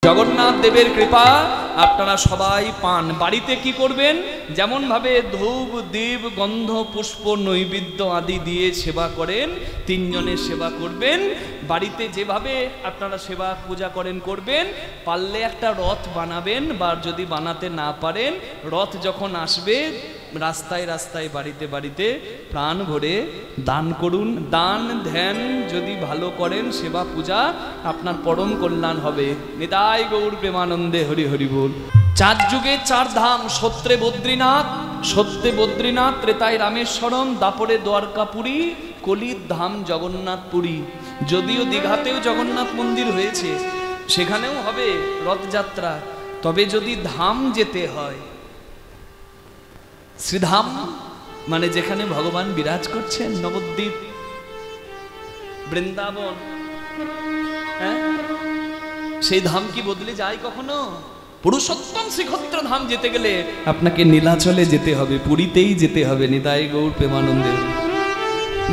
জগন্নাথ দেবের কৃপা আপনারা সবাই পান। বাড়িতে কি করবেন? যেমন ভাবে ধূপ দীপ গন্ধ পুষ্প নৈবেদ্য আদি দিয়ে সেবা করেন, তিনজনের সেবা করবেন। বাড়িতে যেভাবে আপনারা সেবা পূজা করেন করবেন। পারলে একটা রথ বানাবেন, বা যদি বানাতে না পারেন রথ যখন আসবে রাস্তায় রাস্তায় বাড়িতে বাড়িতে প্রাণ ভরে দান করুন। দান ধ্যান যদি ভালো করেন, সেবা পূজা, আপনার পরম কল্যাণ হবে। নিতাই গৌর প্রেমানন্দে হরি হরি বল। চার যুগে চার ধাম, সত্যে বদ্রীনাথ, ত্রেতায় রামেশ্বরম, দাপরে দ্বারকাপুরী, কলির ধাম জগন্নাথপুরী। যদিও দীঘাতেও জগন্নাথ মন্দির হয়েছে, সেখানেও হবে রথযাত্রা। তবে যদি ধাম যেতে হয়, শ্রীধাম মানে যেখানে ভগবান বিরাজ করছেন, নবদ্বীপ, বৃন্দাবন, সেই ধাম কি বদলে যায় কখনো? পুরুষোত্তম শ্রীক্ষেত্র ধাম যেতে গেলে আপনাকে নীলাচলে যেতে হবে, পুরীতেই যেতে হবে। নিতাই গৌর প্রেমানন্দে।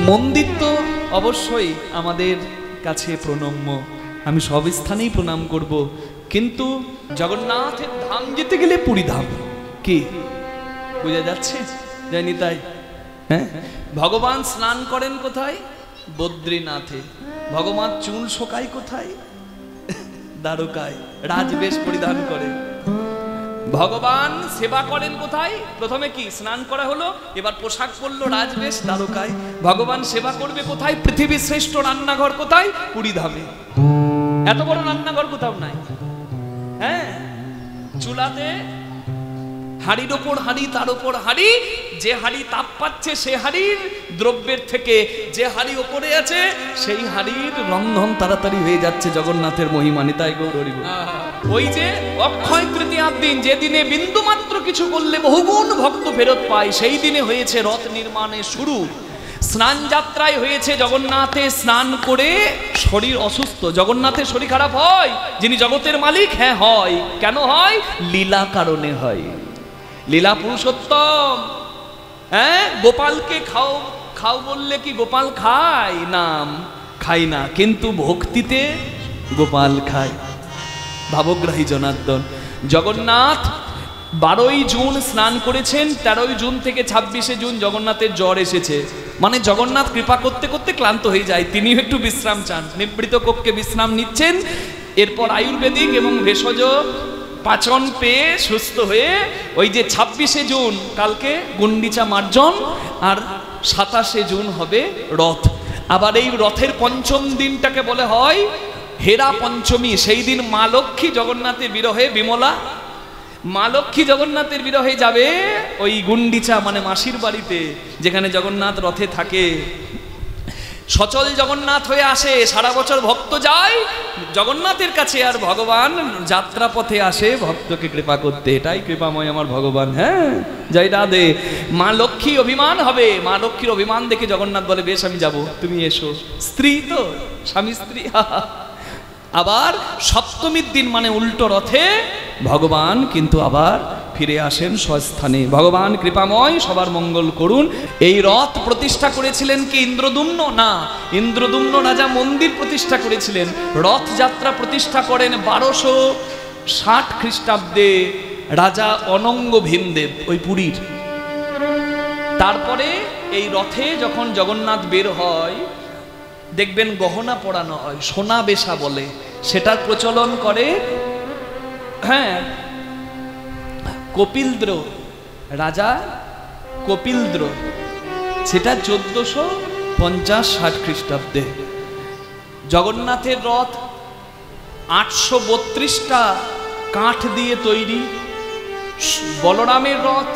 মন্দির তো অবশ্যই আমাদের কাছে প্রণম্য, আমি সব স্থানেই প্রণাম করব, কিন্তু জগন্নাথের ধাম যেতে গেলে পুরী ধাম। কি বোঝা যাচ্ছে? জয় নিতাই। হ্যাঁ, ভগবান স্নান করেন কোথায়? বদ্রীনাথে। ভগবান চুল শোকায় কোথায়? দ্বারকায়, রাজবেশ পরিধান করে। ভগবান সেবা করেন কোথায়? প্রথমে কি স্নান করা হলো, এবার পোশাক পরলো, রাজবেশ, দ্বারকায়। ভগবান সেবা করবে কোথায়? পৃথিবীর শ্রেষ্ঠ রান্নাঘর কোথায়? পুরী ধামে। এত বড় রান্নাঘর কোথাও নাই। হ্যাঁ, চুলাতে হাড়ির ওপর হাড়ি, তার ওপর হাড়ি, যে হাড়ি তাপ পাচ্ছে সে হাড়ির দ্রব্যের থেকে যে হাড়ি ওপরে আছে সেই হাড়ির রন্ধন তাড়াতাড়ি হয়ে যাচ্ছে। জগন্নাথের মহিমা। নিতাই গৌর হরি বল। ওই যে অক্ষয় তৃতীয়ার দিন, যে দিনে বিন্দু মাত্র কিছু করলে বহুগুণ ভক্ত ফেরত পায়, সেই দিনে হয়েছে রথ নির্মাণের শুরু। স্নান যাত্রায় হয়েছে জগন্নাথে স্নান করে শরীর অসুস্থ। জগন্নাথের শরীর খারাপ হয়? যিনি জগতের মালিক, হ্যাঁ হয়। কেন হয়? লীলা কারণে হয়। লীলা পুরুষোত্তম। হ্যাঁ, গোপালকে খাও খাও বললে কি গোপাল খায়? নাম খায় না, কিন্তু ভক্তিতে গোপাল খায়। ভাবগ্রাহী জনার্দন। জগন্নাথ 12ই জুন স্নান করেছেন, 13ই জুন থেকে 26শে জুন জগন্নাথের জ্বর এসেছে। মানে জগন্নাথ কৃপা করতে করতে ক্লান্ত হয়ে যায়, তিনিও একটু বিশ্রাম চান। নিবৃত কক্ষে বিশ্রাম নিচ্ছেন। এরপর আয়ুর্বেদিক এবং ভেষজ পাচন পেয়ে সুস্থ হয়ে ওই যে 26শে জুন কালকে গুন্ডিচা মার্জন, আর 27শে জুন হবে রথ। আবার এই রথের পঞ্চম দিনটাকে বলে হয় হেরা পঞ্চমী। সেই দিন মা লক্ষ্মী জগন্নাথের বিরহে, বিমলা মা লক্ষ্মী জগন্নাথের বিরহে যাবে ওই গুন্ডিচা মানে মাসির বাড়িতে, যেখানে জগন্নাথ রথে থাকে। সচল জগন্নাথ হয়ে আসে, সারা বছর ভক্ত যায় জগন্নাথের কাছে, আর ভগবান যাত্রা পথে আসে ভক্তকে কৃপা করতে। এটাই কৃপাময় আমার ভগবান। হ্যাঁ, জয় রাধে। মা লক্ষ্মী অভিমান হবে, মা লক্ষ্মীর অভিমান দেখে জগন্নাথ বলে বেশ আমি যাব, তুমি এসো। স্ত্রী তো, স্বামী স্ত্রী। আবার সপ্তমীর দিন মানে উল্টো রথে ভগবান কিন্তু আবার ফিরে আসেন স্বস্থানে। ভগবান কৃপাময়, সবার মঙ্গল করুন। এই রথ প্রতিষ্ঠা করেছিলেন কি ইন্দ্রদুম্ন? না, ইন্দ্রদুম্ন রাজা মন্দির প্রতিষ্ঠা করেছিলেন। রথযাত্রা প্রতিষ্ঠা করেন 1260 খ্রিস্টাব্দে রাজা অনঙ্গ ভীমদেব, ওই পুরীর। তারপরে এই রথে যখন জগন্নাথ বের হয়, দেখবেন গহনা পরানো হয়, সোনা বেশা বলে, সেটার প্রচলন করে হ্যাঁ কপিলদ্র, রাজা কপিলদ্র। সেটা 1450-60 খ্রিস্টাব্দে। জগন্নাথের রথ 832টা কাঠ দিয়ে তৈরি। বলরামের রথ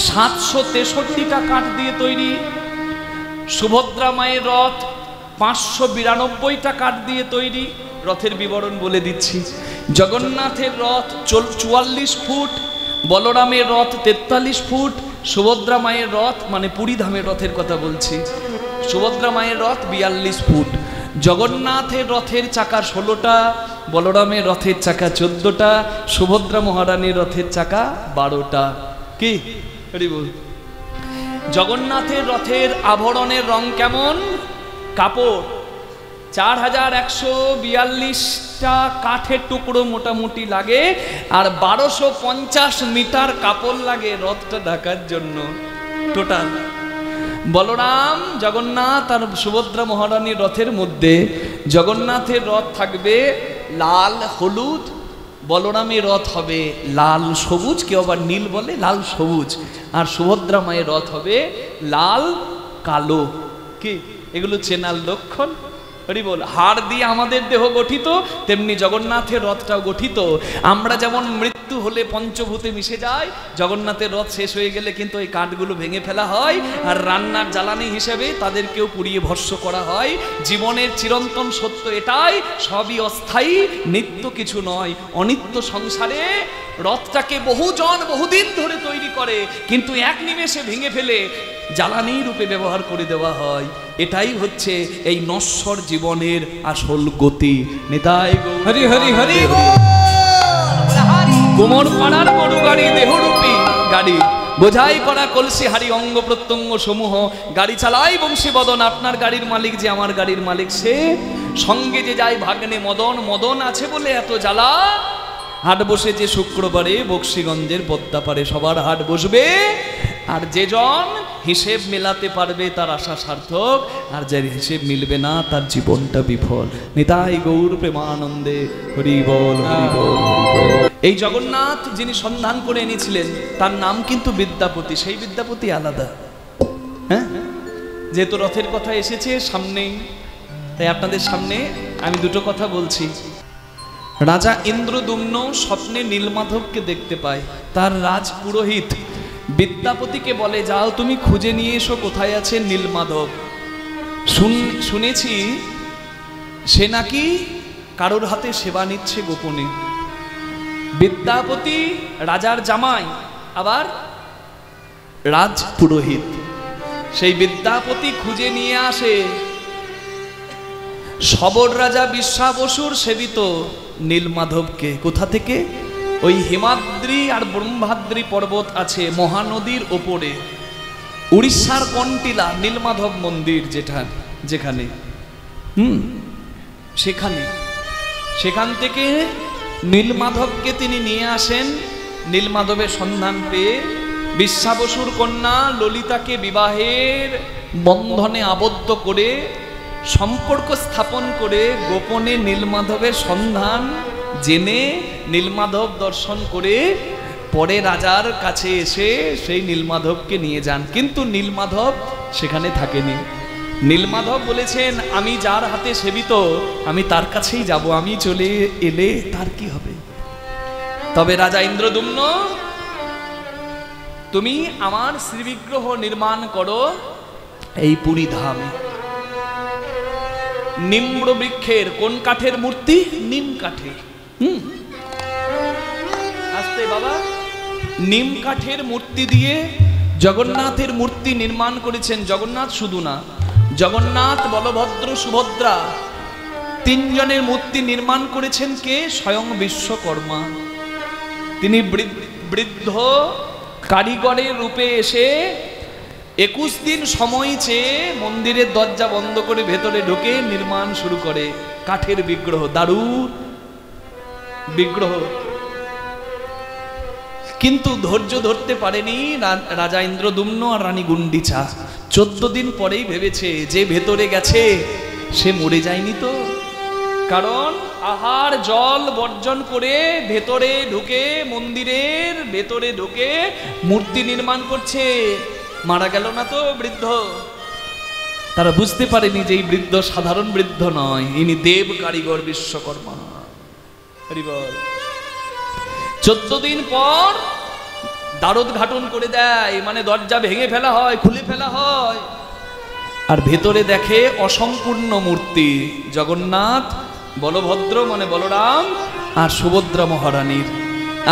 763টা কাঠ দিয়ে তৈরি। সুভদ্রা মায়ের রথ 592টা কাঠ দিয়ে তৈরি। রথের বিবরণ বলে দিচ্ছি। জগন্নাথের রথ 44 ফুট, বলরামের রথ 43 ফুট, সুভদ্রা মায়ের রথ মানে পুরী ধামের রথের কথা বলছি, সুভদ্রা মায়ের রথ 42 ফুট। জগন্নাথের রথের চাকা 16টা, বলরামের রথের চাকা 14টা, সুভদ্রা মহারানীর রথের চাকা 12টা। কি হরি বল। জগন্নাথের রথের আভরণের রং কেমন? কাপড়। 4142টা কাঠের টুকরো মোটামুটি লাগে, আর 1250 মিটার কাপড় লাগে রথটা ঢাকার জন্য টোটাল। বলরাম, জগন্নাথ আর সুভদ্রা মহারানীর রথের মধ্যে জগন্নাথের রথ থাকবে লাল হলুদ, বলরামের রথ হবে লাল সবুজ, কেউ আবার নীল বলে, লাল সবুজ, আর সুভদ্রা মায়ের রথ হবে লাল কালো। কি এগুলো চেনার লক্ষণ? হরি বল। হাড় দিয়ে আমাদের দেহ গঠিত, তেমনি জগন্নাথের রথটাও গঠিত। আমরা যেমন মৃত্যু হলে পঞ্চভূতে মিশে যায়, জগন্নাথের রথ শেষ হয়ে গেলে কিন্তু এই কাঠগুলো ভেঙে ফেলা হয়, আর রান্নার জ্বালানি হিসেবে তাদেরকেও পুড়িয়ে ভস্ম করা হয়। জীবনের চিরন্তন সত্য এটাই, সবই অস্থায়ী, নিত্য কিছু নয়। অনিত্য সংসারে রথটাকে বহুজন বহুদিন ধরে তৈরি করে, কিন্তু এক নিমেষে ভেঙে ফেলে জ্বালানি রূপে ব্যবহার করে দেওয়া হয়। এটাই হচ্ছে এই নশ্বর জীবনের আসল গতি। নিতাই গৌর হরি হরি হরি। কোমর পাড়ার গরু গাড়ি, দেহরূপী গাড়ি, বোঝাই করা কলসি হারি, অঙ্গ প্রত্যঙ্গ সমূহ, গাড়ি চালাই বংশী বদন। আপনার গাড়ির মালিক যে আমার গাড়ির মালিক সে, সঙ্গে যে যায় ভাগ্নে মদন। মদন আছে বলে এত জ্বালা। হাট বসেছে শুক্রবারে বক্সিগঞ্জের পদ্মাপাড়ে, সবার হাট বসবে, আর যেজন হিসেব মেলাতে পারবে তার আশা সার্থক, আর যার হিসেব মিলবে না তার জীবনটা বিফল। নিতাই গৌর প্রেমানন্দে হরি বল হরি বল। এই জগন্নাথ যিনি সন্ধান করে এনেছিলেন তার নাম কিন্তু বিদ্যাপতি, সেই বিদ্যাপতি আলাদা। হ্যাঁ, যেহেতু রথের কথা এসেছে সামনেই, তাই আপনাদের সামনে আমি দুটো কথা বলছি। রাজা ইন্দ্রদুম্ন স্বপ্নে নীলমাধবকে দেখতে পায়। তার রাজ পুরোহিত বিদ্যাপতিকে বলে, যাও তুমি খুঁজে নিয়ে এসো কোথায় আছে নীলমাধব। শুনেছি সে নাকি কারোর হাতে সেবা নিচ্ছে গোপনে। বিদ্যাপতি রাজার জামাই, আবার রাজ পুরোহিত। সেই বিদ্যাপতি খুঁজে নিয়ে আসে সবর রাজা বিশ্বাবসুর সেবিত নীলমাধবকে। কোথা থেকে? ওই হিমাদ্রি আর ব্রহ্মাদ্রি পর্বত আছে মহানদীর ওপরে, উড়িষ্যার কন্টিলা নীলমাধব মন্দির যেখানে সেখান থেকে নীলমাধবকে তিনি নিয়ে আসেন। নীলমাধবের সন্ধান পেয়ে বিশ্বাবসুর কন্যা ললিতাকে বিবাহের বন্ধনে আবদ্ধ করে সম্পর্ক স্থাপন করে গোপনে নীলমাধবের সন্ধান জেনে নীলমাধব দর্শন করে পরে রাজার কাছে এসে সেই নীলমাধবকে নিয়ে যান। কিন্তু নীলমাধব সেখানে থাকেনি। নীলমাধব বলেছেন, আমি যার হাতে সেবিত আমি তার কাছেই যাব, আমি চলে এলে তার কি হবে? তবে রাজা ইন্দ্রদুম্ন, তুমি আমার শ্রীবিগ্রহ নির্মাণ করো এই পুরী ধামে। নিম্র বৃক্ষের, কোন কাঠের মূর্তি? নিম কাঠের। আস্তে বাবা, নিম কাঠের মূর্তি দিয়ে জগন্নাথের মূর্তি নির্মাণ করেছেন। জগন্নাথ শুধু না, জগন্নাথ, বলভদ্র, সুভদ্রা তিনজনের মূর্তি নির্মাণ করেছেন কে? স্বয়ং বিশ্বকর্মা। তিনি বৃদ্ধ কারিগরের রূপে এসে 21 দিন সময় চেয়ে মন্দিরের দরজা বন্ধ করে ভেতরে ঢুকে নির্মাণ শুরু করে কাঠের বিগ্রহ, দারুণ বিগ্রহ। কিন্তু ধৈর্য ধরতে পারেনি রাজা ইন্দ্রদুম্ন আর রানী গুন্ডিচা। 14 দিন পরেই ভেবেছে যে ভেতরে গেছে সে মরে যায়নি তো, কারণ আহার জল বর্জন করে ভেতরে ঢুকে, মন্দিরের ভেতরে ঢুকে মূর্তি নির্মাণ করছে, মারা গেল না তো বৃদ্ধ। তারা বুঝতে পারেনি যে এই বৃদ্ধ সাধারণ বৃদ্ধ নয়, ইনি দেব কারিগর বিশ্বকর্মা। 14 দিন পর দ্বারোদ্ঘাটন করে দেয়, মানে দরজা ভেঙে ফেলা হয়, খুলে ফেলা হয়, আর ভেতরে দেখে অসম্পূর্ণ মূর্তি জগন্নাথ, বলভদ্র মানে বলরাম আর সুভদ্রা মহারানীর।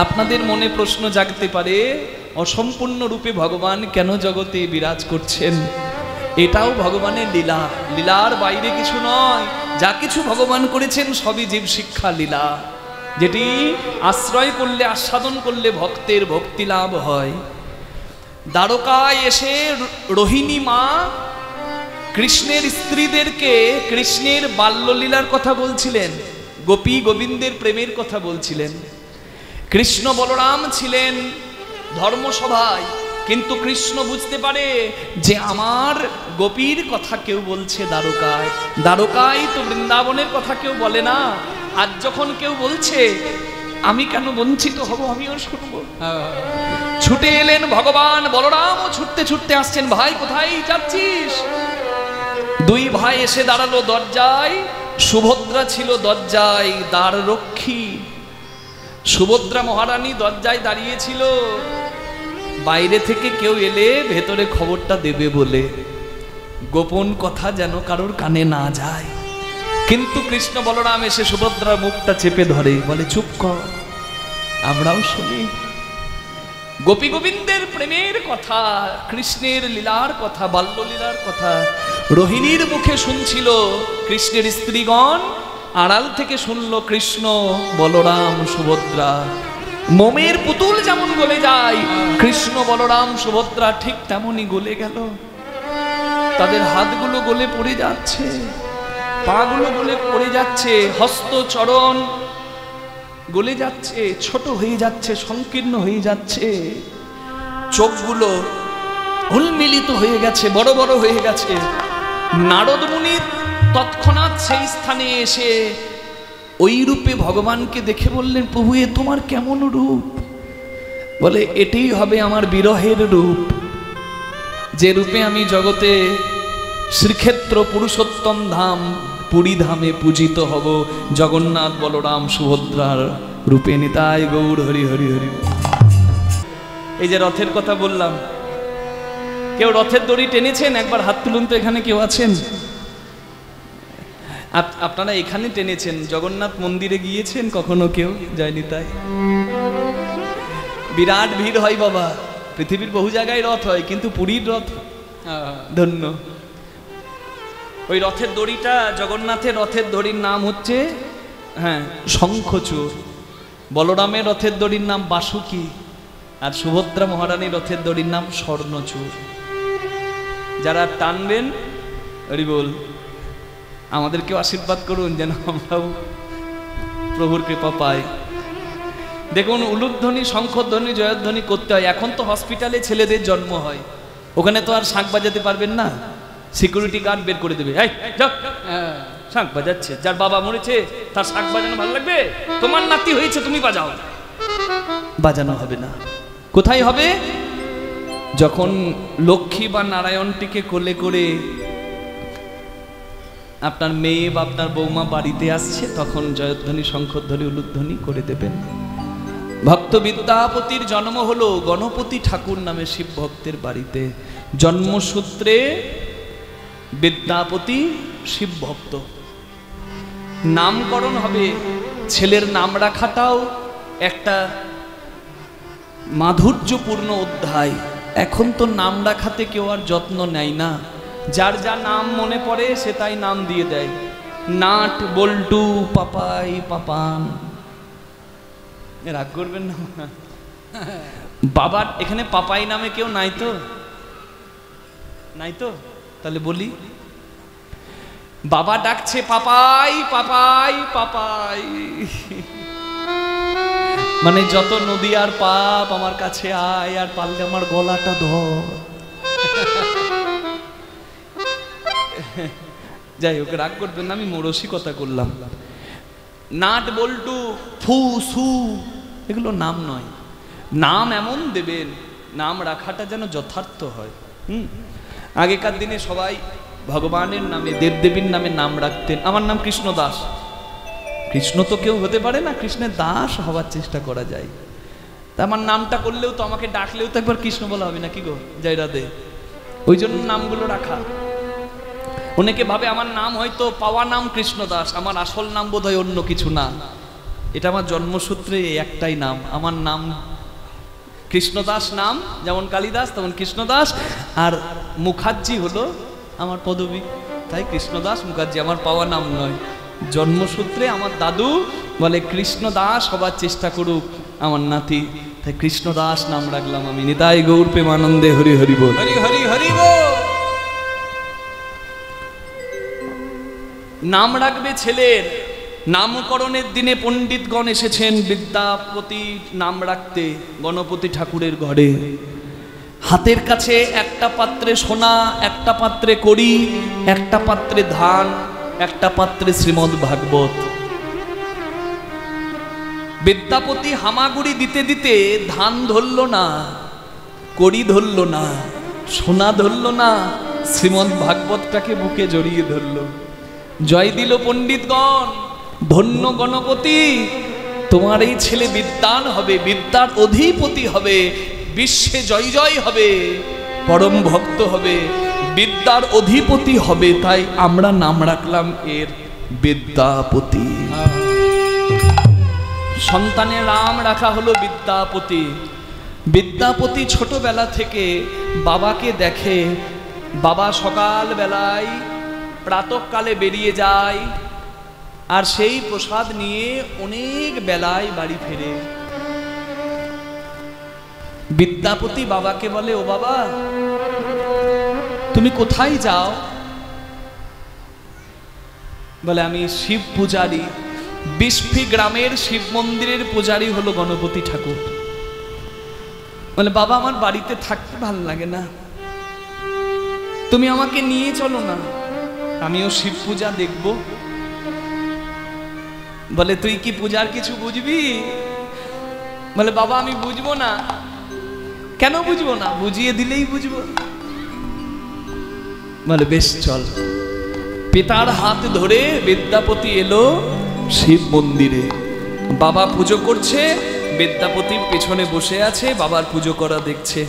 আপনাদের মনে প্রশ্ন জাগতে পারে, অসম্পূর্ণ রূপে ভগবান কেন জগতে বিরাজ করছেন? এটাও ভগবানের লীলা, লীলার বাইরে কিছু নয়। যা কিছু ভগবান করেছেন সবই জীব শিক্ষা লীলা, যেটি আশ্রয় করলে, আস্বাদন করলে ভক্তের ভক্তি লাভ হয়। দ্বারকায় এসে রোহিণী মা কৃষ্ণের স্ত্রীদেরকে কৃষ্ণের বাল্যলীলার কথা বলছিলেন, গোপী গোবিন্দের প্রেমের কথা বলছিলেন। কৃষ্ণ বলরাম ছিলেন ধর্মসভায়, কিন্তু কৃষ্ণ বুঝতে পারে যে আমার গোপীর কথা কেউ বলছে দ্বারকায়, দ্বারকায় তো বৃন্দাবনের কথা কেউ বলে না। আজ যখন কেউ বলছে আমি কেন বঞ্চিত হব, আমিও শুনবো। ছুটে এলেন ভগবান বলরামও ছুটতে ছুটতে আসছেন। ভাই কোথায় যাচ্ছিস? দুই ভাই এসে দাঁড়ালো দরজায়। সুভদ্রা ছিল দরজায় দ্বার রক্ষী। সুভদ্রা মহারানী দরজায় দাঁড়িয়েছিল, বাইরে থেকে কেউ এলে ভেতরে খবরটা দেবে বলে, গোপন কথা যেন কারোর কানে না যায়। কিন্তু কৃষ্ণ বলরাম এসে সুভদ্রার মুখটা চেপে ধরে, বলে চুপ কর, আমরাও শুনি। গোপী গোবিন্দের প্রেমের কথা, কৃষ্ণের লীলার কথা, বাল্যলীলার কথা রোহিণীর মুখে শুনছিল কৃষ্ণের স্ত্রীগণ, আড়াল থেকে শুনল কৃষ্ণ বলরাম সুভদ্রা। মোমের পুতুল যেমন গলে যায়, কৃষ্ণ বলরাম সুভদ্রা ঠিক তেমনই গলে গেল। তাদের হাতগুলো গলে পড়ে যাচ্ছে, পাগুলো গলে পড়ে যাচ্ছে, হস্ত চরণ গলে যাচ্ছে, ছোট হয়ে যাচ্ছে, সংকীর্ণ হয়ে যাচ্ছে। চোখগুলো উন্মিলিত হয়ে গেছে, বড় বড় হয়ে গেছে। নারদ মুনি তৎক্ষণাৎ সেই স্থানে এসে ওই রূপে ভগবানকে দেখে বললেন, প্রভু এ তোমার কেমন রূপ? বলে এটাই হবে আমার বিরহের রূপ, যে রূপে আমি জগতে শ্রীক্ষেত্র পুরুষোত্তম ধাম পুরী ধামে পূজিত হব, জগন্নাথ বলরাম সুভদ্রার রূপে। নিতাই গৌর হরি হরি হরি। এই যে রথের কথা বললাম, কেউ রথের দড়ি টেনেছেন? একবার হাত তুলুন তো, এখানে কেউ আছেন? আপনারা এখানে টেনেছেন, জগন্নাথ মন্দিরে গিয়েছেন কখনো? কেউ যায়নি? তাই বিরাট ভিড় হয় বাবা, পৃথিবীর বহু জায়গায় রথ হয়, কিন্তু পুরীর রথ ধন্য। ওই রথের দড়িটা, জগন্নাথের রথের দড়ির নাম হচ্ছে শঙ্খচূড়, বলরামের রথের দড়ির নাম বাসুকি, আর সুভদ্রা মহারানীর রথের দড়ির নাম স্বর্ণচূড়। যারা টানবেন হরি বল, আমাদেরকেও আশীর্বাদ করুন যেন আমরাও প্রভুর কৃপা পাই। দেখুন, উলুধ্বনি, শঙ্খধ্বনি, জয়ধ্বনি করতে হয়। এখন তো হসপিটালে ছেলেদের জন্ম হয়, ওখানে তো আর শাঁখ বাজাতে পারবেন না, সিকিউরিটি গার্ড বের করে দেবে, শাঁখ বাজাচ্ছে। যার বাবা মরেছে তার শাঁখ বাজানো ভালো লাগবে? তোমার নাতি হয়েছে তুমি বাজাও, বাজানো হবে না। কোথায় হবে? যখন লক্ষ্মী বা নারায়ণটিকে কোলে করে আপনার মেয়ে বা আপনার বৌমা বাড়িতে আসছে, তখন জয়ধ্বনি, শঙ্খধ্বনি, উলুধ্বনি করে দেবেন। ভক্ত বিদ্যাপতির জন্ম হলো গণপতি ঠাকুর নামে শিব ভক্তের বাড়িতে। জন্মসূত্রে বিদ্যাপতি শিব ভক্ত। নামকরণ হবে, ছেলের নাম রাখাটাও একটা মাধুর্যপূর্ণ অধ্যায়। এখন তো নাম রাখাতে কেউ আর যত্ন নেয় না, যার যা নাম মনে পড়ে সে তাই নাম দিয়ে দেয়। নাট, বল্টু, পাপাই, পাপান। রাগ করবেন না বাবার এখানে পাপাই নামে কেউ নাই তো? নাই তো? তাহলে বলি, বাবা ডাকছে পাপাই পাপাই পাপাই, মানে যত নদী আর পাপ আমার কাছে আয়, আর পারলে আমার গলাটা ধর। যাই হোক, রাগ করবেন না, আমি রসিকতা করলাম। নাট, বল্টু, ফু, সু, এগুলো নাম নয়। নাম এমন দেবেন, নাম রাখাটা যেন যথার্থ হয়। আগেকার দিনে সবাই ভগবানের নামে, দেবদেবীর নামে নাম রাখতেন। আমার নাম কৃষ্ণ দাস। কৃষ্ণ তো কেউ হতে পারে না, কৃষ্ণের দাস হওয়ার চেষ্টা করা যায়। তা আমার নামটা করলেও তো, আমাকে ডাকলেও তো একবার কৃষ্ণ বলা হবে না, কি গো জয় রাধে? ওই জন্য নামগুলো রাখা। অনেকে ভাবে আমার নাম হয়তো পাওয়া নাম কৃষ্ণ দাস, আমার আসল নাম বোধ হয় অন্য কিছু না। এটা আমার জন্মসূত্রে একটাই নাম, আমার নাম কৃষ্ণদাস। নাম যেমন কালিদাস তেমন কৃষ্ণদাস, আর মুখার্জি হলো আমার পদবী, তাই কৃষ্ণদাস মুখার্জি আমার পাওয়া নাম নয়। জন্মসূত্রে আমার দাদু বলে কৃষ্ণদাস হবার চেষ্টা করুক আমার নাতি, তাই কৃষ্ণদাস নাম রাখলাম আমি। নিতাই গৌর প্রেমানন্দে হরি হরি বল, হরি হরি হরি বল। নাম রাখবে ছেলের। নামকরণের দিনে পণ্ডিতগণ এসেছেন বিদ্যাপতি নাম রাখতে গণপতি ঠাকুরের ঘরে। হাতের কাছে একটা পাত্রে সোনা, একটা পাত্রে কড়ি, একটা পাত্রে ধান, একটা পাত্রে শ্রীমদ্ ভাগবত। বিদ্যাপতি হামাগুড়ি দিতে দিতে ধান ধরল না, কড়ি ধরল না, সোনা ধরল না, শ্রীমদ্ ভাগবতটাকে বুকে জড়িয়ে ধরল। জয় দিল পণ্ডিতগণ, ধন্য গণপতি, তোমার এই ছেলে বিদ্বান হবে, বিদ্যার অধিপতি হবে, বিশ্বে জয় জয় হবে, পরম ভক্ত হবে, বিদ্যার অধিপতি হবে। তাই আমরা নাম রাখলাম এর বিদ্যাপতি। সন্তানের নাম রাখা হলো বিদ্যাপতি। বিদ্যাপতি ছোটবেলা থেকে বাবাকে দেখে, বাবা সকাল বেলায় প্রাতঃকালে বেরিয়ে যায় আর সেই প্রসাদ নিয়ে অনেক বেলায় বাড়ি ফেরে। বিদ্যাপতি বাবাকে বলে, ও বাবা তুমি কোথায় যাও? বলে, আমি শিব পূজারী। বিস্ফি গ্রামের শিব মন্দিরের পূজারী হলো গণপতি ঠাকুর। বলে, বাবা আমার বাড়িতে থাকতে ভালো লাগে না, তুমি আমাকে নিয়ে চলো না, আমিও শিব পূজা দেখব। বলে, তুই কি পূজার কিছু বুঝবি? বলে, বাবা আমি বুঝবো না। কেন বুঝবো না? বুঝিয়ে দিলেই বুঝবো। বলে, বেশ চল। পিতার হাত ধরে বিদ্যাপতি এলো শিব মন্দিরে। বাবা পুজো করছে, বিদ্যাপতির পেছনে বসে আছে, বাবার পুজো করা দেখছে।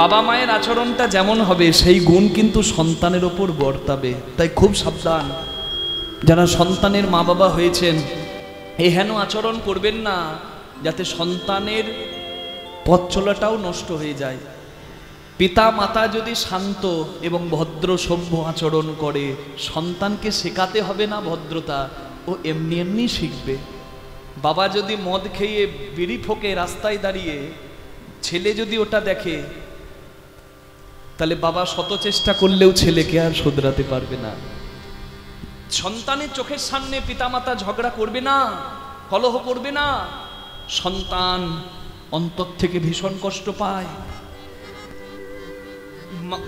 বাবা মায়ের আচরণটা যেমন হবে সেই গুণ কিন্তু সন্তানের ওপর বর্তাবে। তাই খুব সাবধান, যারা সন্তানের মা বাবা হয়েছেন, এহেন আচরণ করবেন না যাতে সন্তানের পথ চলাটাও নষ্ট হয়ে যায়। পিতা মাতা যদি শান্ত এবং ভদ্র সভ্য আচরণ করে, সন্তানকে শেখাতে হবে না ভদ্রতা, ও এমনি এমনি শিখবে। বাবা যদি মদ খেয়ে বিড়ি ফোঁকে রাস্তায় দাঁড়িয়ে, ছেলে যদি ওটা দেখে, তাহলে বাবা শত চেষ্টা করলেও ছেলেকে আর শোধরাতে পারবে না। সন্তানের চোখের সামনে পিতামাতা ঝগড়া করবে না, কলহ করবে না। সন্তান অন্তর থেকে ভীষণ কষ্ট পায়।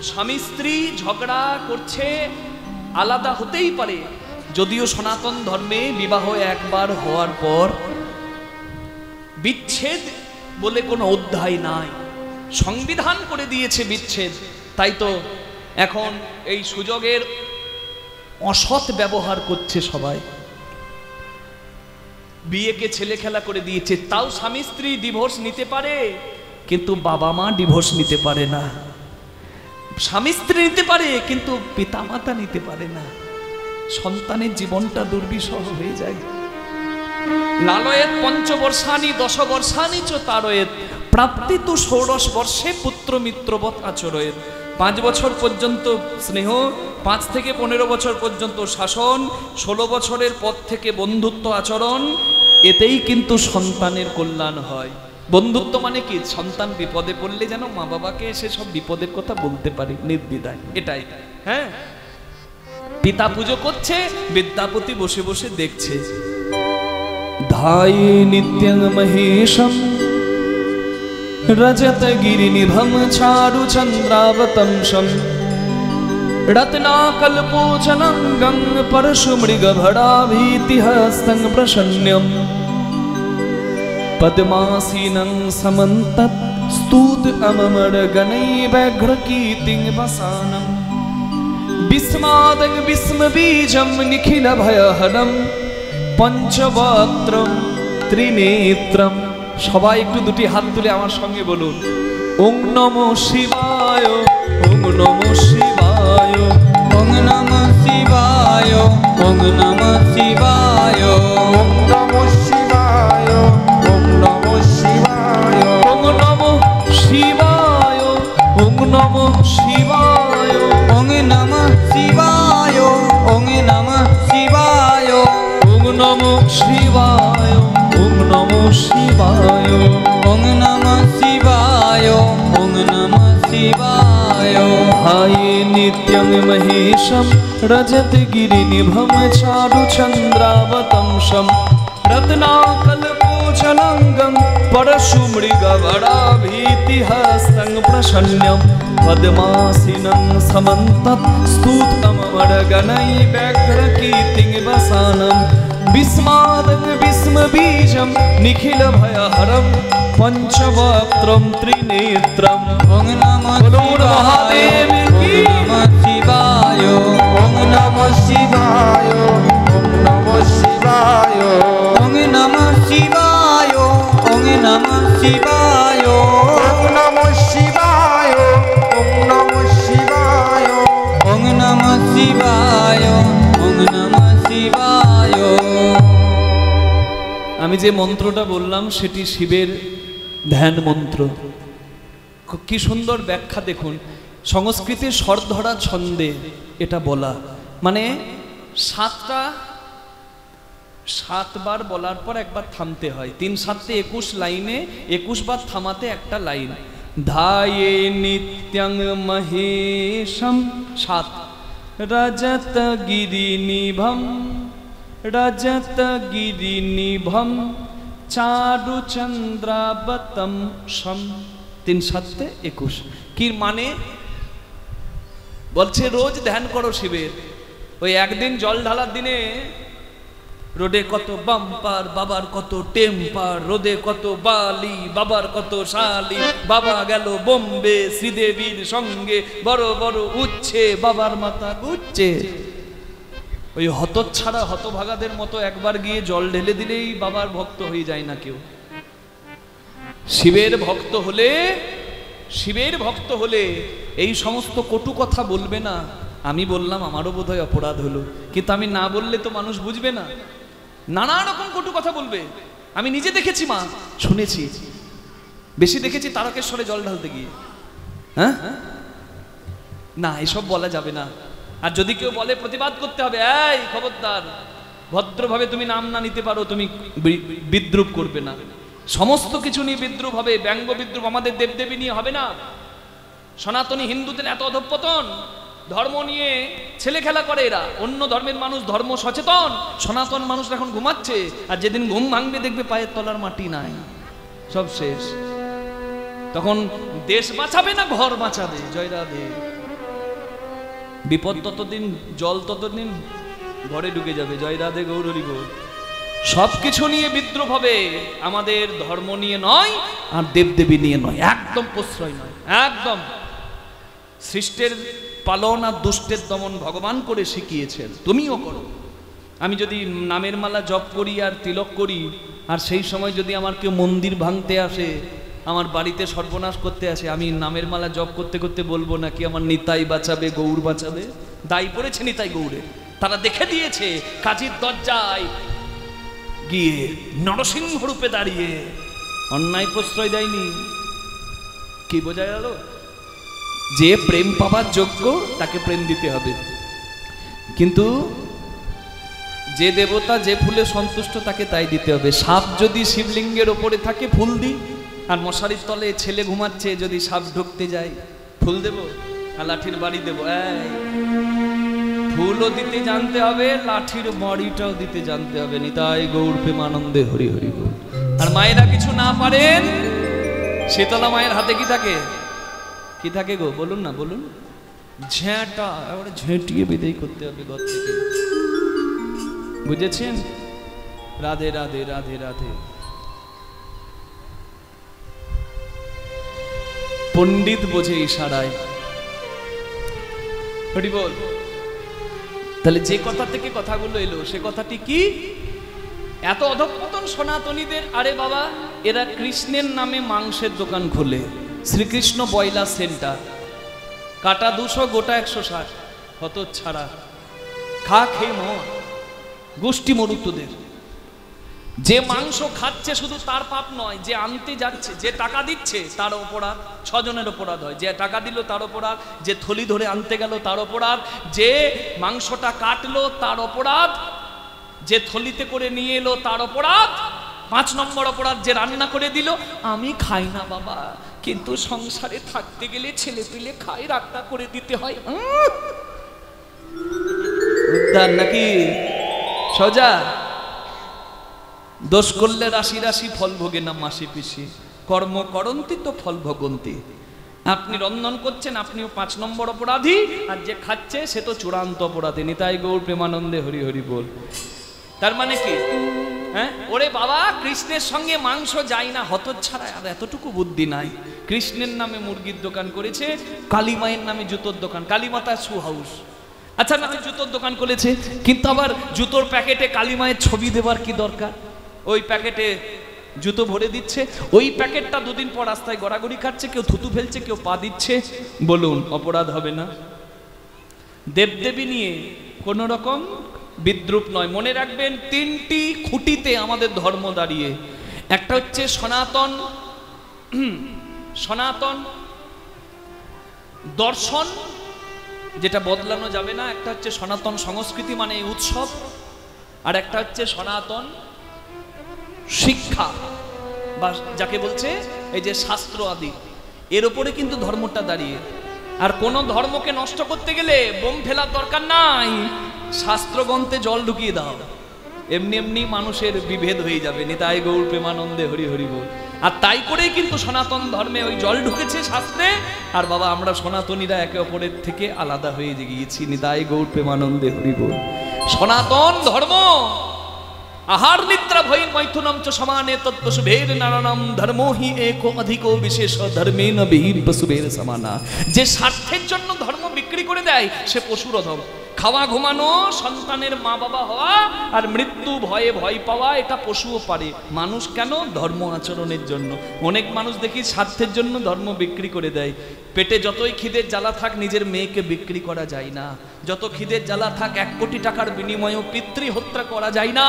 স্বামী স্ত্রী ঝগড়া করছে, আলাদা হতেই পারে, যদিও সনাতন ধর্মে বিবাহ একবার হওয়ার পর বিচ্ছেদ বলে কোনো অধ্যায় নাই, সংবিধান করে দিয়েছে বিচ্ছেদ। তাই তো এখন এই সুযোগের অসৎ ব্যবহার করছে সবাই, বিয়েকে ছেলে খেলা করে দিয়েছে। তাও স্বামী স্ত্রী ডিভোর্স নিতে পারে, কিন্তু বাবা মা ডিভোর্স নিতে পারে না। স্বামী স্ত্রী নিতে পারে, কিন্তু পিতামাতা নিতে পারে না। সন্তানের জীবনটা দুর্বিষহ হয়ে যায়। লালয়েত পঞ্চবর্ষানি দশবর্ষানি চ তারয়েত প্রাপ্তি তু ষোড়শ বর্ষে পুত্র মিত্রবৎ আচরয়েত। 5 বছর পর্যন্ত স্নেহ, 5 থেকে 15 বছর পর্যন্ত শাসন, 16 বছরের পর থেকে বন্ধুত্ব আচরণ, এতেই কিন্তু সন্তানের কল্যাণ হয়। বন্ধুত্ব মানে কি? সন্তান বিপদে পড়লে যেন মা বাবাকে এসে সব বিপদের কথা বলতে পারে নির্দ্বিধায়, এটাই। হ্যাঁ, পিতা পুজো করছে, বিদ্যাপতি বসে বসে দেখছে। ধাই নিত্যং মহেশম রজত গিরিনিভম চারু চন্দ্রাবতংশম রত্নাকল্পোচনঙ্গং পরশু মৃগভড়াভীতিহস্तं প্রসন্ন্যম পদ্মাসীনং সমন্তত स्तूत अममर गणैव्यघ्रकीर्तिं वसानं विस्मादं विस्मबीजं निखिल भयहरं पंचवक्त्रं त्रिनेत्रं। সবাই একটু দুটি হাত তুলে আমার সঙ্গে বলুন, ওং নমো শিবায়, ওং নমো শিবায়, ওং নমঃ শিবায়, ওং নমঃ শিবায়, ওং নমঃ শিবায়, ওং নমঃ শিবায়, ওং নমো শিবায়, ওং নমো শিবায়, ওং নমঃ শিবায়, ওং নমঃ শিবায়, ওং নমো শিবায়, ওং নমো শিবায়, ওং নমঃ শিবায়, ওং নমঃ শিবায়। হায় नित्यं महेशं रजतगिरिनिभं चारुचन्द्रावतंसं रत्नाकल्पोचलङ्गं परशुमृगवराभीतिहस्तं प्रसन्नं पद्मासीनं समन्तत् स्तुतममरगणैव्यग्रकीर्तिं वसानं विस्मादं विस्मबीजं निखिलभयहरं पञ्चवक्त्रं त्रिनेत्रम्। ॐ नमः महादेव की शिवाय। ॐ नमः शिवाय। ॐ नमः शिवाय। ॐ नमः शिवाय। ॐ नमः शिवाय। ॐ नमः शिवाय। ॐ नमः शिवाय। ॐ नमः शिवाय। ॐ नमः शिवाय। আমি যে মন্ত্রটা বললাম সেটি শিবের ধ্যান মন্ত্র। কি সুন্দর ব্যাখ্যা দেখুন, সংস্কৃতের স্বরধরা ছন্দে এটা বলা, মানে সাতবার বলার পর একবার থামতে হয়। 3 7 21 লাইনে 21 বার থামাতে একটা লাইন। ধায়ে নিত্যং মহেশম 7 রজতগিরিনিভম रजतगिरिनिभं चारुचन्द्रावतंसं 3 7 21। কি মানে বলছে রোজ ধ্যান করো শিবের। ওই একদিন জল ঢালার দিনে রোদে কত বাম্পার, বাবার কত টেম্পার, রোদে কত বালি, বাবার কত শালি, বাবা গেল বোম্বে শ্রীদেবীর সঙ্গে, বড় বড় উচ্ছে, বাবার মাথা ঘুরছে। ওই হতচ্ছাড়া হতভাগাদের মতো একবার গিয়ে জল ঢেলে দিলেই বাবার ভক্ত হয়ে যায় না কেউ। শিবের ভক্ত হলে এই সমস্ত কটু কথা বলবে না। আমি বললাম, আমারও বোধহয় অপরাধ হলো, কিন্তু আমি না বললে তো মানুষ বুঝবে না। নানা রকম কটু কথা বলবে। আমি নিজে দেখেছি, মা শুনেছি, বেশি দেখেছি তারকেশ্বরে জল ঢালতে গিয়ে। হ্যাঁ, না এসব বলা যাবে না। আর যদি কেউ বলে প্রতিবাদ করতে হবে, এই খবরদার, ভদ্রভাবে তুমি নাম না নিতে পারো, তুমি বিদ্রুপ করবে না। সমস্ত কিছু নিয়ে বিদ্রুপ হবে, ব্যঙ্গ বিদ্রুপ আমাদের দেবদেবী নিয়ে হবে না। সনাতনী হিন্দুদের এত অধঃপতন, ধর্ম নিয়ে ছেলে খেলা করে এরা। অন্য ধর্মের মানুষ ধর্ম সচেতন, সনাতন মানুষ এখন ঘুমাচ্ছে, আর যেদিন ঘুম ভাঙবে দেখবে পায়ের তলার মাটি নাই, সব শেষ। তখন দেশ বাঁচাবে না ঘর বাঁচাবে। জয় রাধে। বিপদ ততদিন, জল ততদিন ঘরে ঢুকে যাবে। জয় রাধে গৌর হরি গৌর। সবকিছু নিয়ে বিদ্রোহ হবে, আমাদের ধর্ম নিয়ে নয়, আর দেবদেবী নিয়ে নয়, একদম প্রশ্রয় নয়, একদম। সৃষ্টের পালন আর দুষ্টের দমন ভগবান করে শিখিয়েছেন, তুমিও করো। আমি যদি নামের মালা জপ করি আর তিলক করি, আর সেই সময় যদি আমার কেউ মন্দির ভাঙতে আসে, আমার বাড়িতে সর্বনাশ করতে আসে, আমি নামের মালা জপ করতে করতে বলবো নাকি আমার নিতাই বাঁচাবে, গৌর বাঁচাবে? দায়ী পড়েছে নিতাই গৌরে। তারা দেখে দিয়েছে কাজীর দরজায় গিয়ে নরসিংহ রূপে দাঁড়িয়ে অন্যায় প্রশ্রয় দেয়নি। কি বোঝা গেল? যে প্রেম পাবার যোগ্য তাকে প্রেম দিতে হবে, কিন্তু যে দেবতা যে ফুলে সন্তুষ্ট তাকে তাই দিতে হবে। সাপ যদি শিবলিঙ্গের ওপরে থাকে ফুল দিই, আর মশারির তলে ছেলে ঘুমাচ্ছে যদি সাপ ঢুকতে যায় ফুল দেব আর লাঠির বাড়ি দেব? ফুলও দিতে জানতে হবে, লাঠির বাড়িটাও দিতে জানতে হবে। নিতাই গৌর প্রেমানন্দে হরি হরি গৌর। আর মায়েরা কিছু না পারেন, শীতলা মায়ের হাতে কি থাকে? কি থাকে গো? বলুন না, বলুন। ঝেঁটা, এবারে ঝেঁটিয়ে বিদায় করতে হবে ঘর থেকে। বুঝেছেন? রাধে রাধে রাধে রাধে। পণ্ডিত বোঝে ইশারায়। হরি বল। তাহলে যে কথা থেকে কথাগুলো এলো সে কথাটি কি? এত অধঃপতন সনাতনীদের। আরে বাবা, এরা কৃষ্ণের নামে মাংসের দোকান খোলে, শ্রীকৃষ্ণ বয়লার সেন্টার, কাটা 200 গোটা 160, হতচ্ছাড়া, খা খেয়ে মর, গোষ্ঠী মরুত্তদের। যে মাংস খাচ্ছে শুধু তার পাপ নয়, যে আনতে যাচ্ছে, যে টাকা দিচ্ছে তার অপরাধ, 6 জনের অপরাধ হয়। যে টাকা দিল তার অপরাধ, যে থলি ধরে আনতে গেল তার অপরাধ, যে মাংসটা কাটলো তার অপরাধ, যে থলিতে করে নিয়ে এলো তার অপরাধ। 5 নম্বর অপরাধ যে রান্না করে দিল। আমি খাই না বাবা, কিন্তু সংসারে থাকতে গেলে ছেলে পিলে খায়, রান্না করে দিতে হয়। উদ্ধার নাকি সোজা? দোষ করলে রাশি রাশি ফল ভোগে না মাসি পিসি, কর্ম করন্তি তো ফল ভোগন্তি। আপনি রন্ধন করছেন, আপনিও 5 নম্বর অপরাধী, আর যে খাচ্ছে সে তো চূড়ান্ত অপরাধী। নিতাই গৌর প্রেমানন্দে হরি হরি বল। তার মানে কি? হ্যাঁ, ওরে বাবা, কৃষ্ণের সঙ্গে মাংস যায় না, হতচ্ছাড়া, আর এতটুকু বুদ্ধি নাই। কৃষ্ণের নামে মুরগির দোকান করেছে, কালী মায়ের নামে জুতোর দোকান, কালী মাতা শু হাউস। আচ্ছা না, জুতোর দোকান করেছে, কিন্তু আবার জুতোর প্যাকেটে কালী মায়ের ছবি দেবার কি দরকার? ওই প্যাকেটে জুতো ভরে দিচ্ছে, ওই প্যাকেটটা 2 দিন পর রাস্তায় গড়াগড়ি খাচ্ছে, কেউ থুতু ফেলছে, কেউ পা দিচ্ছে। বলুন অপরাধ হবে না? দেবদেবী নিয়ে কোন রকম বিদ্রুপ নয়। মনে রাখবেন, 3টি খুঁটিতে আমাদের ধর্ম দাঁড়িয়ে। একটা হচ্ছে সনাতন সনাতন দর্শন, যেটা বদলানো যাবে না। একটা হচ্ছে সনাতন সংস্কৃতি মানে উৎসব, আর একটা হচ্ছে সনাতন শিক্ষা, বা যাকে বলছে এই যে শাস্ত্র আদি। এর উপরে কিন্তু ধর্মটা দাঁড়িয়ে। আর কোন ধর্মকে নষ্ট করতে গেলে বোম ফেলার দরকার নাই, শাস্ত্র গ্রন্থে জল ঢুকিয়ে দাও, এমনি এমনি মানুষের বিভেদ হয়ে যাবে। নিতাই গৌর প্রেমানন্দে হরি হরি বল। আর তাই করেই কিন্তু সনাতন ধর্মে ওই জল ঢুকেছে শাস্ত্রে, আর বাবা আমরা সনাতনীরা একে অপরের থেকে আলাদা হয়ে গিয়েছি। নিতাই গৌর প্রেমানন্দে হরি বল। সনাতন ধর্ম আহার নিদ্রা ভয় মৈথুনম চ সমানে তৎপশুভের নানানাম ধর্মো হি একো অধিকো বিশেষ ধর্মেন বীর পশুভের সমানা। যে স্বার্থের জন্য ধর্ম বিক্রি করে দেয় সে পশুর অধম। খাওয়া, ঘুমানো, সন্তানের মা বাবা হওয়া আর মৃত্যু ভয়ে ভয় পাওয়া, এটা পশুও পারে। মানুষ কেন? ধর্ম আচরণের জন্য। অনেক মানুষ দেখি স্বার্থের জন্য ধর্ম বিক্রি করে দেয়। পেটে যতই খিদের জ্বালা থাক, নিজের মেয়েকে বিক্রি করা যায় না। যত খিদের জ্বালা থাক, 1 কোটি টাকার বিনিময়েও পিতৃ হত্যা করা যায় না।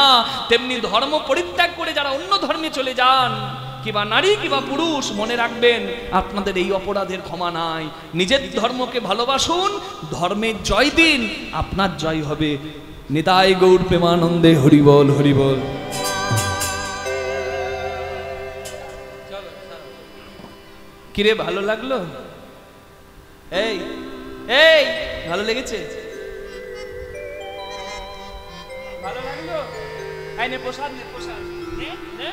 তেমনি ধর্ম পরিত্যাগ করে যারা অন্য ধর্মে চলে যান, কিবা নারী কিবা পুরুষ, মনে রাখবেন আপনাদের এই অপরাধের ক্ষমা নাই। নিজের ধর্মকে ভালোবাসুন, ধর্মের জয় দিন, আপনার জয় হবে। নিতাই গৌর প্রেমানন্দে হরি বল হরি বল। কিরে ভালো লাগলো? এই এই ভালো লেগেছে? ভালো লাগলো? এই নে প্রসাদ, নে প্রসাদ, নে নে।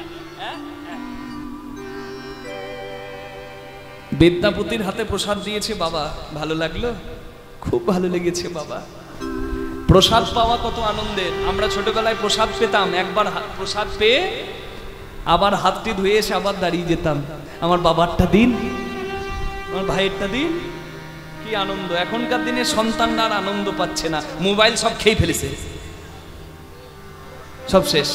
বিদ্যাপতির হাতে প্রসাদ দিয়েছে বাবা, ভালো লাগলো? খুব ভালো লেগেছে বাবা। প্রসাদ পাওয়া কত আনন্দের। আমরা ছোটবেলায় প্রসাদ পেতাম, একবার প্রসাদ পেয়ে আবার হাতটি ধুয়ে এসে আবার দাঁড়িয়ে যেতাম, আমার বাবারটা দিন, আমার ভাইয়েরটা দিন। কি আনন্দ! এখনকার দিনে সন্তানরা আর আনন্দ পাচ্ছে না, মোবাইল সব খেয়ে ফেলেছে, সব শেষ।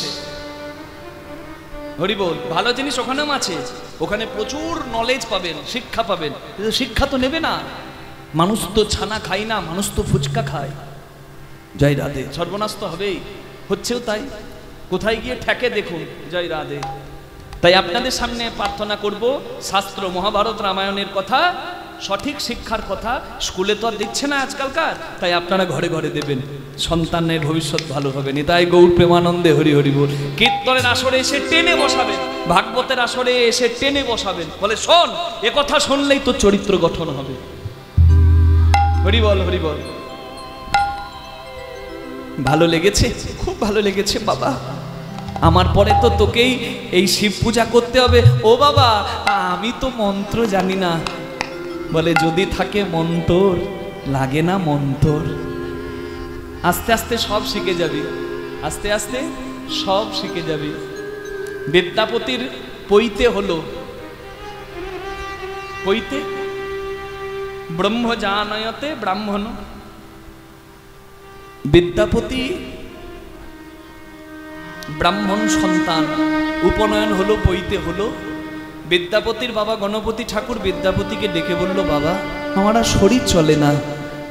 হরি বল। ভালো জিনিস ওখানেও আছে, ওখানে প্রচুর নলেজ পাবেন, শিক্ষা পাবেন, কিন্তু শিক্ষা তো নেবে না। মানুষ তো ছানা খায় না, মানুষ তো ফুচকা খায়। জয় রাধে। সর্বনাশ তো হবেই, হচ্ছেও তাই। কোথায় গিয়ে ঠেকে দেখুন। জয় রাধে। তাই আপনাদের সামনে প্রার্থনা করব, শাস্ত্র মহাভারত রামায়ণের কথা, সঠিক শিক্ষার কথা স্কুলে তো আর দিচ্ছে না আজকালকার, তাই আপনারা ঘরে ঘরে দেবেন, সন্তানের ভবিষ্যৎ ভালো হবে। নিতাই গৌর প্রেমানন্দে হরি হরি বল। কীর্তনের আসরে এসে টেনে বসাবেন, ভাগবতের আসরে এসে টেনে বসাবেন, বলে শোন, এ কথা শুনলেই তো চরিত্র গঠন হবে। হরি বল হরি বল। ভালো লেগেছে? খুব ভালো লেগেছে বাবা। আমার পরে তো তোকেই এই শিব পূজা করতে হবে। ও বাবা, আমি তো মন্ত্র জানি না। বলে যদি থাকে মন্তর, লাগে না মন্তর। আস্তে আস্তে সব শিখে যাবি, আস্তে আস্তে সব শিখে যাবি। বিদ্যাপতির পৈতে হলো, পৈতে ব্রহ্ম জানয়তে ব্রাহ্মণ। বিদ্যাপতি ব্রাহ্মণ সন্তান, উপনয়ন হলো, পৈতে হলো। বিদ্যাপতির বাবা গণপতি ঠাকুর বিদ্যাপতিকে ডেকে বলল, বাবা আমার আর শরীর চলে না,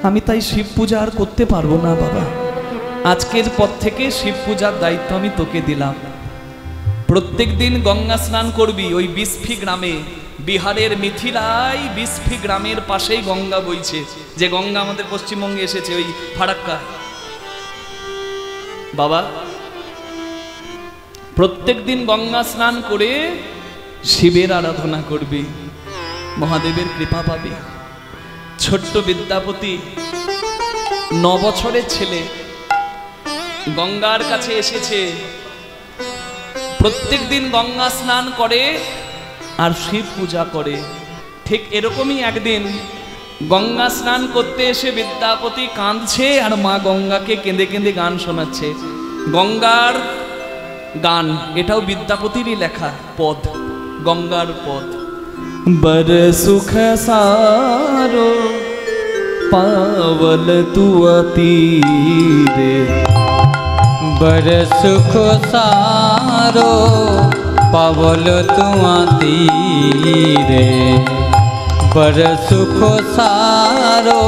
আমি তাই শিব পূজা আর করতে পারবো না বাবা। আজকের পর থেকে শিব পূজার দায়িত্ব আমি তোকে দিলাম। প্রত্যেক দিন গঙ্গা স্নান করবি ওই বিসফি গ্রামে। বিহারের মিথিলায় বিসফি গ্রামের পাশেই গঙ্গা বইছে, যে গঙ্গা আমাদের পশ্চিমবঙ্গে এসেছে, ওই ফারাক্কা। বাবা প্রত্যেক দিন গঙ্গা স্নান করে শিবের আরাধনা করবি। মহাদেবের কৃপা পাবে। ছোট্ট বিদ্যাপতি 9 বছরের ছেলে গঙ্গার কাছে এসেছে। প্রত্যেক দিন গঙ্গা স্নান করে আর শিব পূজা করে। ঠিক এরকমই একদিন গঙ্গা স্নান করতে এসে বিদ্যাপতি কাঁদছে আর মা গঙ্গাকে কেঁদে কেঁদে গান শোনাচ্ছে। গঙ্গার গান, এটাও বিদ্যাপতিরই লেখা পদ, গঙ্গার পদ। बर सुख सारो पावल तू तीरे, बर सुख सारो पावल तू तीरे, बर सुख सारो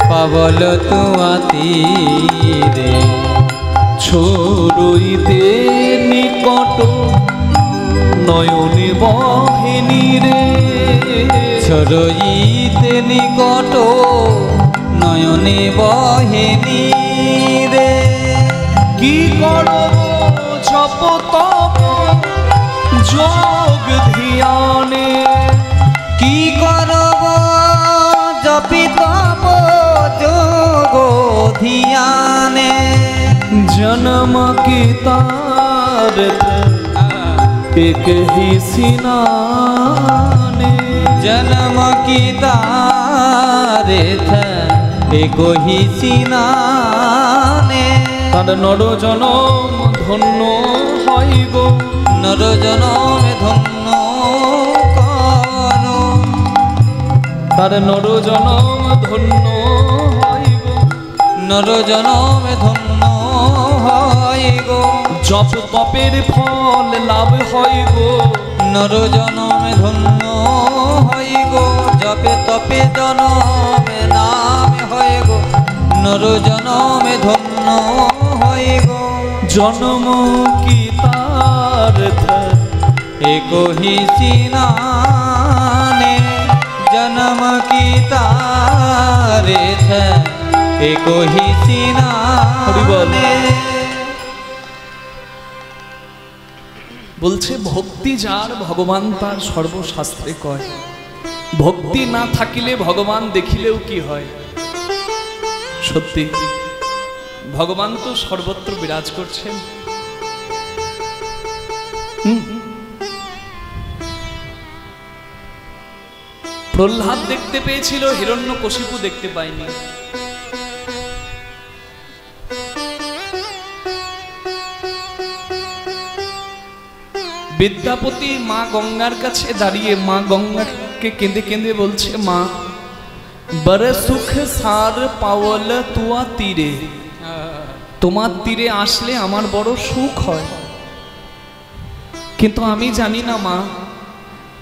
पावल तू तीरे। छोड़इते निकट নয়নে বহেনি রে, ছড়ইতে নিকট নয়নে বহেনি রে। কি করব জপ তপ যোগ ধ্যানে, কি করব জপি তপ যোগ ধ্যানে। জন্ম কি তার एक ही सिनाने, जन्म की तारे थे एक ही सिनाने। तार नर जनम धन्य हई गो, नर जनम धन्य करो, तार नर जनम धन्य हई गो, नर जनम धन्य हई गो। जप तपेर फल लाभ हई गो, नर जनम धन्य हई गो। जपे तपे जनम नाम हई गो, नर जनम धन्य हई गो। जन्म की तार एक ही सिनाने, जन्म की तारे थे एक ही सिनाने। বলছে ভক্তি যার ভগবান তার সর্বশাস্ত্রে কয়। ভক্তি না থাকিলে ভগবান দেখিলেও কি হয়। সত্যি ভগবান তো সর্বত্র বিরাজ করছেন। প্রহ্লাদ দেখতে পেয়েছিল, হিরণ্যকশিপু দেখতে পায়নি। বিদ্যাপতি মা গঙ্গার কাছে দাঁড়িয়ে মা গঙ্গাকে কেঁদে কেঁদে বলছে, মা बर सुख सार पावल तुआ तीरे, তোমার তীরে আসলে আমার বড় সুখ হয়। কিন্তু আমি জানি না মা,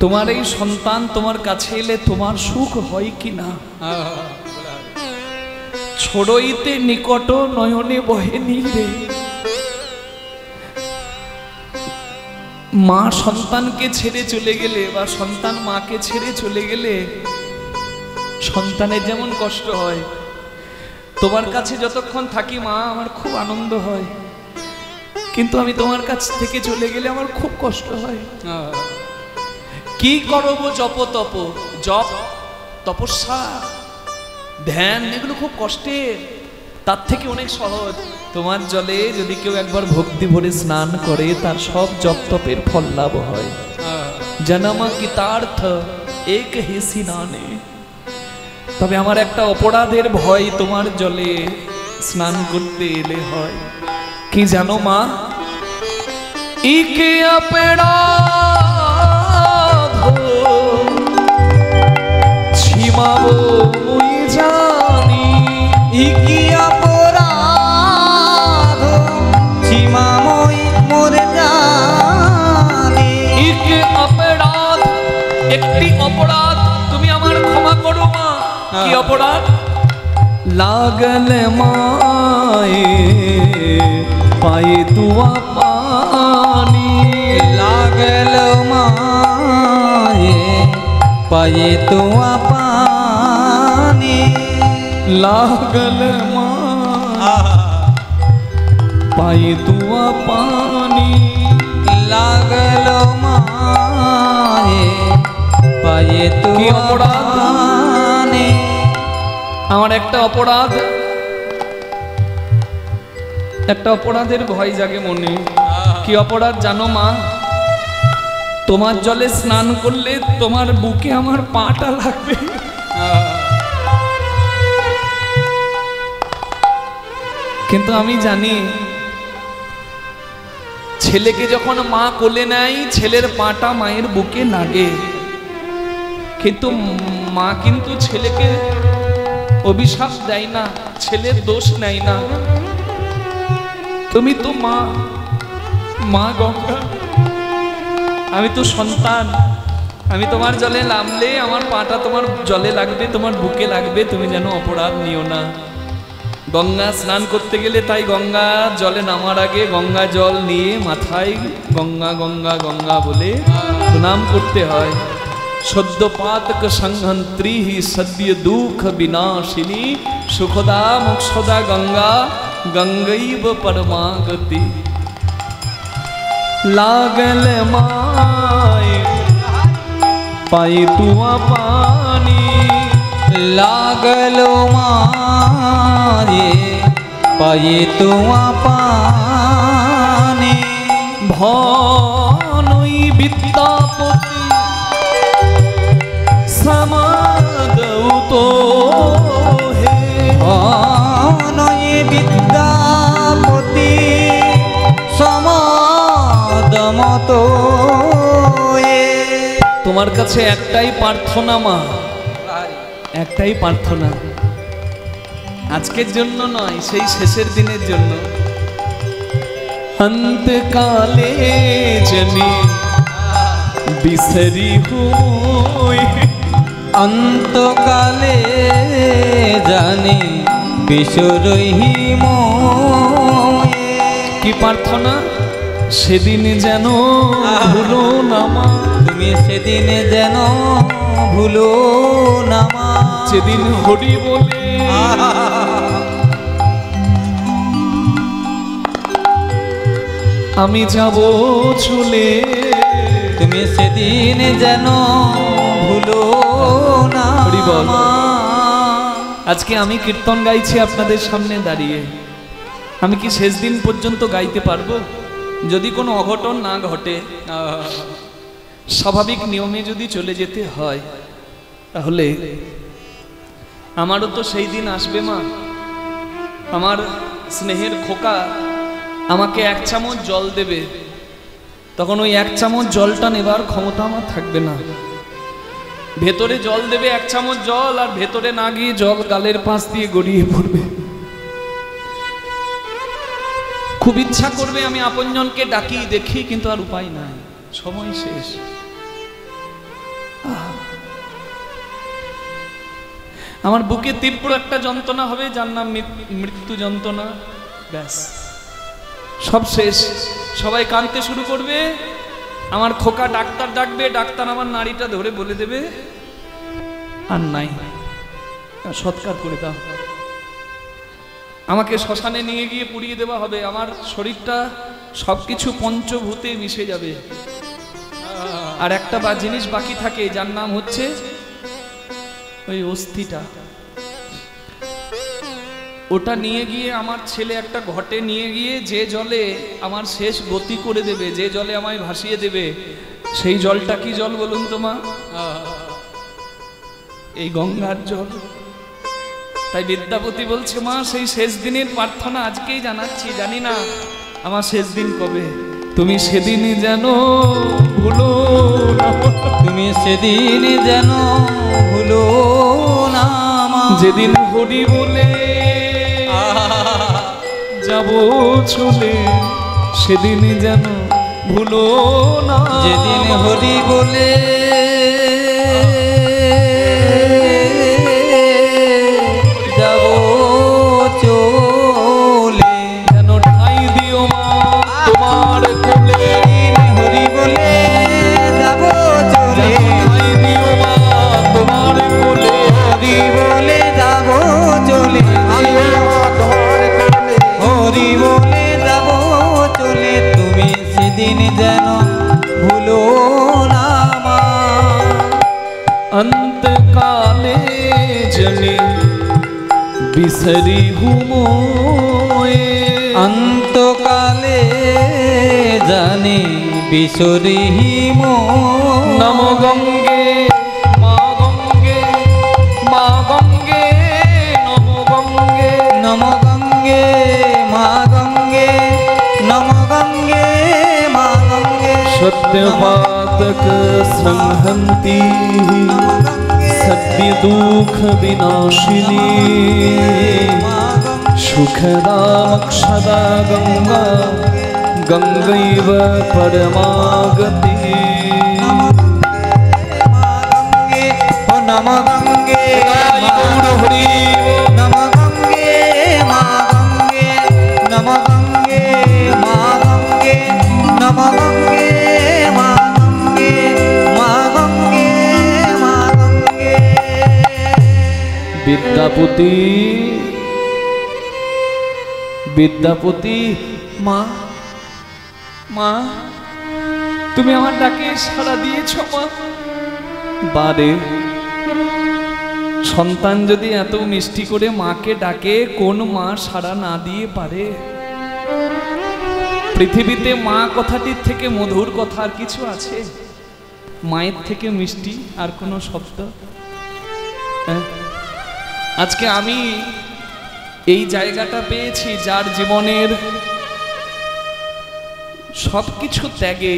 তোমার এই সন্তান তোমার কাছে এলে তোমার সুখ হয় কি না। ছড়ইতে নিকট নয়নে বহে নীরে। মা সন্তানকে ছেড়ে চলে গেলে বা সন্তান মাকে ছেড়ে চলে গেলে সন্তানের যেমন কষ্ট হয়, তোমার কাছে যতক্ষণ থাকি মা আমার খুব আনন্দ হয়, কিন্তু আমি তোমার কাছ থেকে চলে গেলে আমার খুব কষ্ট হয়। কি করব জপ তপ, জপ তপস্যা ধ্যান এগুলো খুব কষ্টের, তার থেকে অনেক সহজ। তোমার জলে যদি কেউ একবার ভক্তি ভরে স্নান করে তার সব জপ তপের ফল লাভ হয়। জনম কিতার্থ এক হি সিনানে। তবে আমার একটা অপরাধের ভয় তোমার জলে স্নান করতে এলে হয়। কি জানো মা, ইকে অপরাধ ছিমাবো মুই জানি, ইকি অপরাধ সীমা মই মোরে জানি। ইকে অপরাধ, একটি অপরাধ তুমি আমার ক্ষমা করো মা। কি অপরাধ? লাগল মায়ে পায়ে তুয়া পানি, লাগল মায়ে পায়ে তুয়া পানি। লাগল মা পায়ে তুয়া পানি, লাগল মায়ে পায়ে তুয়া আমার একটা অপরাধের ভয় জাগে মনে। কি অপরাধ জানো মা? তোমার জলে স্নান করলে তোমার বুকে আমার পাটা লাগবে। কিন্তু আমি জানি ছেলেকে যখন মা কোলে নেয় ছেলের পাটা মায়ের বুকে লাগে, কিন্তু মা কিন্তু ছেলেকে অভিশাপ দেয় না, ছেলের দোষ নেয় না। তুমি তো মা, মা গঙ্গা, আমি তো সন্তান, আমি তোমার জলে নামলে আমার পাটা তোমার জলে লাগবে, তোমার বুকে লাগবে, তুমি যেন অপরাধ নিও না। গঙ্গা স্নান করতে গেলে তাই গঙ্গা জলে নামার আগে গঙ্গা জল নিয়ে মাথায় গঙ্গা গঙ্গা গঙ্গা বলে প্রণাম করতে হয়। সদ্যপাতক সংহন্ত্রী সদ্য দুঃখ বিনাশিনী সুখদা মোক্ষদা গঙ্গা গঙ্গৈব পরমাগতি। लागल माय पाई तुआ पानी, लागल माये पाये तुआ पानी। भानुई विद्यापति समादौ तो हे, भानुई विद्यापति समादमतो ए। তোমার কাছে একটাই প্রার্থনা মা, একটাই প্রার্থনা, আজকের জন্য নয়, সেই শেষের দিনের জন্য। অন্তকালে জনি বিসরি হুই, অন্তকালে জানি বিসরহি মোয়ে। কি প্রার্থনা? সেদিন যেন ভুলো না মা, তুমি সেদিন যেন ভুলো না মা। যেদিন হরি বলে আমি যাব চলে, তুমি সেদিন যেন ভুলো না হরি বল। মা। আজকে আমি কীর্তন গাইছি আপনাদের সামনে দাঁড়িয়ে, আমি কি শেষ দিন পর্যন্ত গাইতে পারবো? যদি কোনো অঘটন না ঘটে, স্বাভাবিক নিয়মে যদি চলে যেতে হয়, তাহলে আমারও তো সেই দিন আসবে মা। আমার স্নেহের খোকা আমাকে 1 চামচ জল দেবে, তখন ওই 1 চামচ জলটা নেবার ক্ষমতা আমার থাকবে না। ভেতরে জল দেবে 1 চামচ জল, আর ভেতরে না গিয়ে জল গালের পাশ দিয়ে গড়িয়ে পড়বে। খুব ইচ্ছা করবে আমি আপনজনকে ডাকি দেখি, কিন্তু আর উপায় নাই, সময় শেষ। আমার বুকে তীব্র একটা যন্ত্রণা হবে, যার নাম মৃত্যু যন্ত্রণা। ব্যাস, সব শেষ। সবাই কাঁদতে শুরু করবে, আমার খোকা ডাক্তার ডাকবে, ডাক্তার আমার নাড়িটা ধরে বলে দেবে আর নাই, সৎকার করে দাও। আমাকে শ্মশানে নিয়ে গিয়ে পুড়িয়ে দেওয়া হবে, আমার শরীরটা সবকিছু পঞ্চভূতে মিশে যাবে। আর একটা জিনিস বাকি থাকে, যার নাম হচ্ছে ওই অস্থিটা। ওটা নিয়ে গিয়ে আমার ছেলে একটা ঘটে নিয়ে গিয়ে যে জলে আমার শেষ গতি করে দেবে, যে জলে আমায় ভাসিয়ে দেবে, সেই জলটা কি জল বলুন তো মা? এই গঙ্গার জল। তাই বিদ্যাপতি বলছে মা, সেই শেষ দিনের প্রার্থনা আজকেই জানাচ্ছি, জানি না আমার শেষ দিন কবে। তুমি সেদিন যেন ভুলো না, তুমি সেদিন যেন ভুলো না মা। যেদিন হরি বলে যাব চলে, সেদিন যেন ভুলো না। যেদিন হরি বলে যাব চলে, যেন ঠাই দিও মা তোমার কোলে। হরি বলে যাব চলে, ঠাই দিও মা তোমার কোলে। হরি বলে যাব চলে, হরি বলে যাব চলে। তুমি সেদিন যেন ভুলো না মা। अंतकाले जने बिसरी हूँ मोए अंतकाले जाने बिसरी मो नमो गंगे माँ गंगे माँ गंगे नमो गंगे नमो गंगे माँ गंगे नमो गंगे माँ गंगे सत्यपातक संहन्ति सत्य दुख विनाशिनी सुखदामक्षदा गंगा गंगैव परमागति नमो गंगे हरि नमो गंगे माँ गंगे नमो गंगे माँ गंगे नमो गंगे माँ गंगे माँ गंगे माँ गंगे विद्यापति विद्यापति মা মা তুমি আমার ডাকে সাড়া দিয়েছো মা বারে সন্তান যদি এত মিষ্টি করে মাকে ডাকে কোন মা সাড়া না দিয়ে পারে পৃথিবীতে মা কথাটির থেকে মধুর কথা আর কিছু আছে মায়ের থেকে মিষ্টি আর কোনো শব্দ আজকে আমি এই জায়গাটা পেয়েছি যার জীবনের সবকিছু ত্যাগে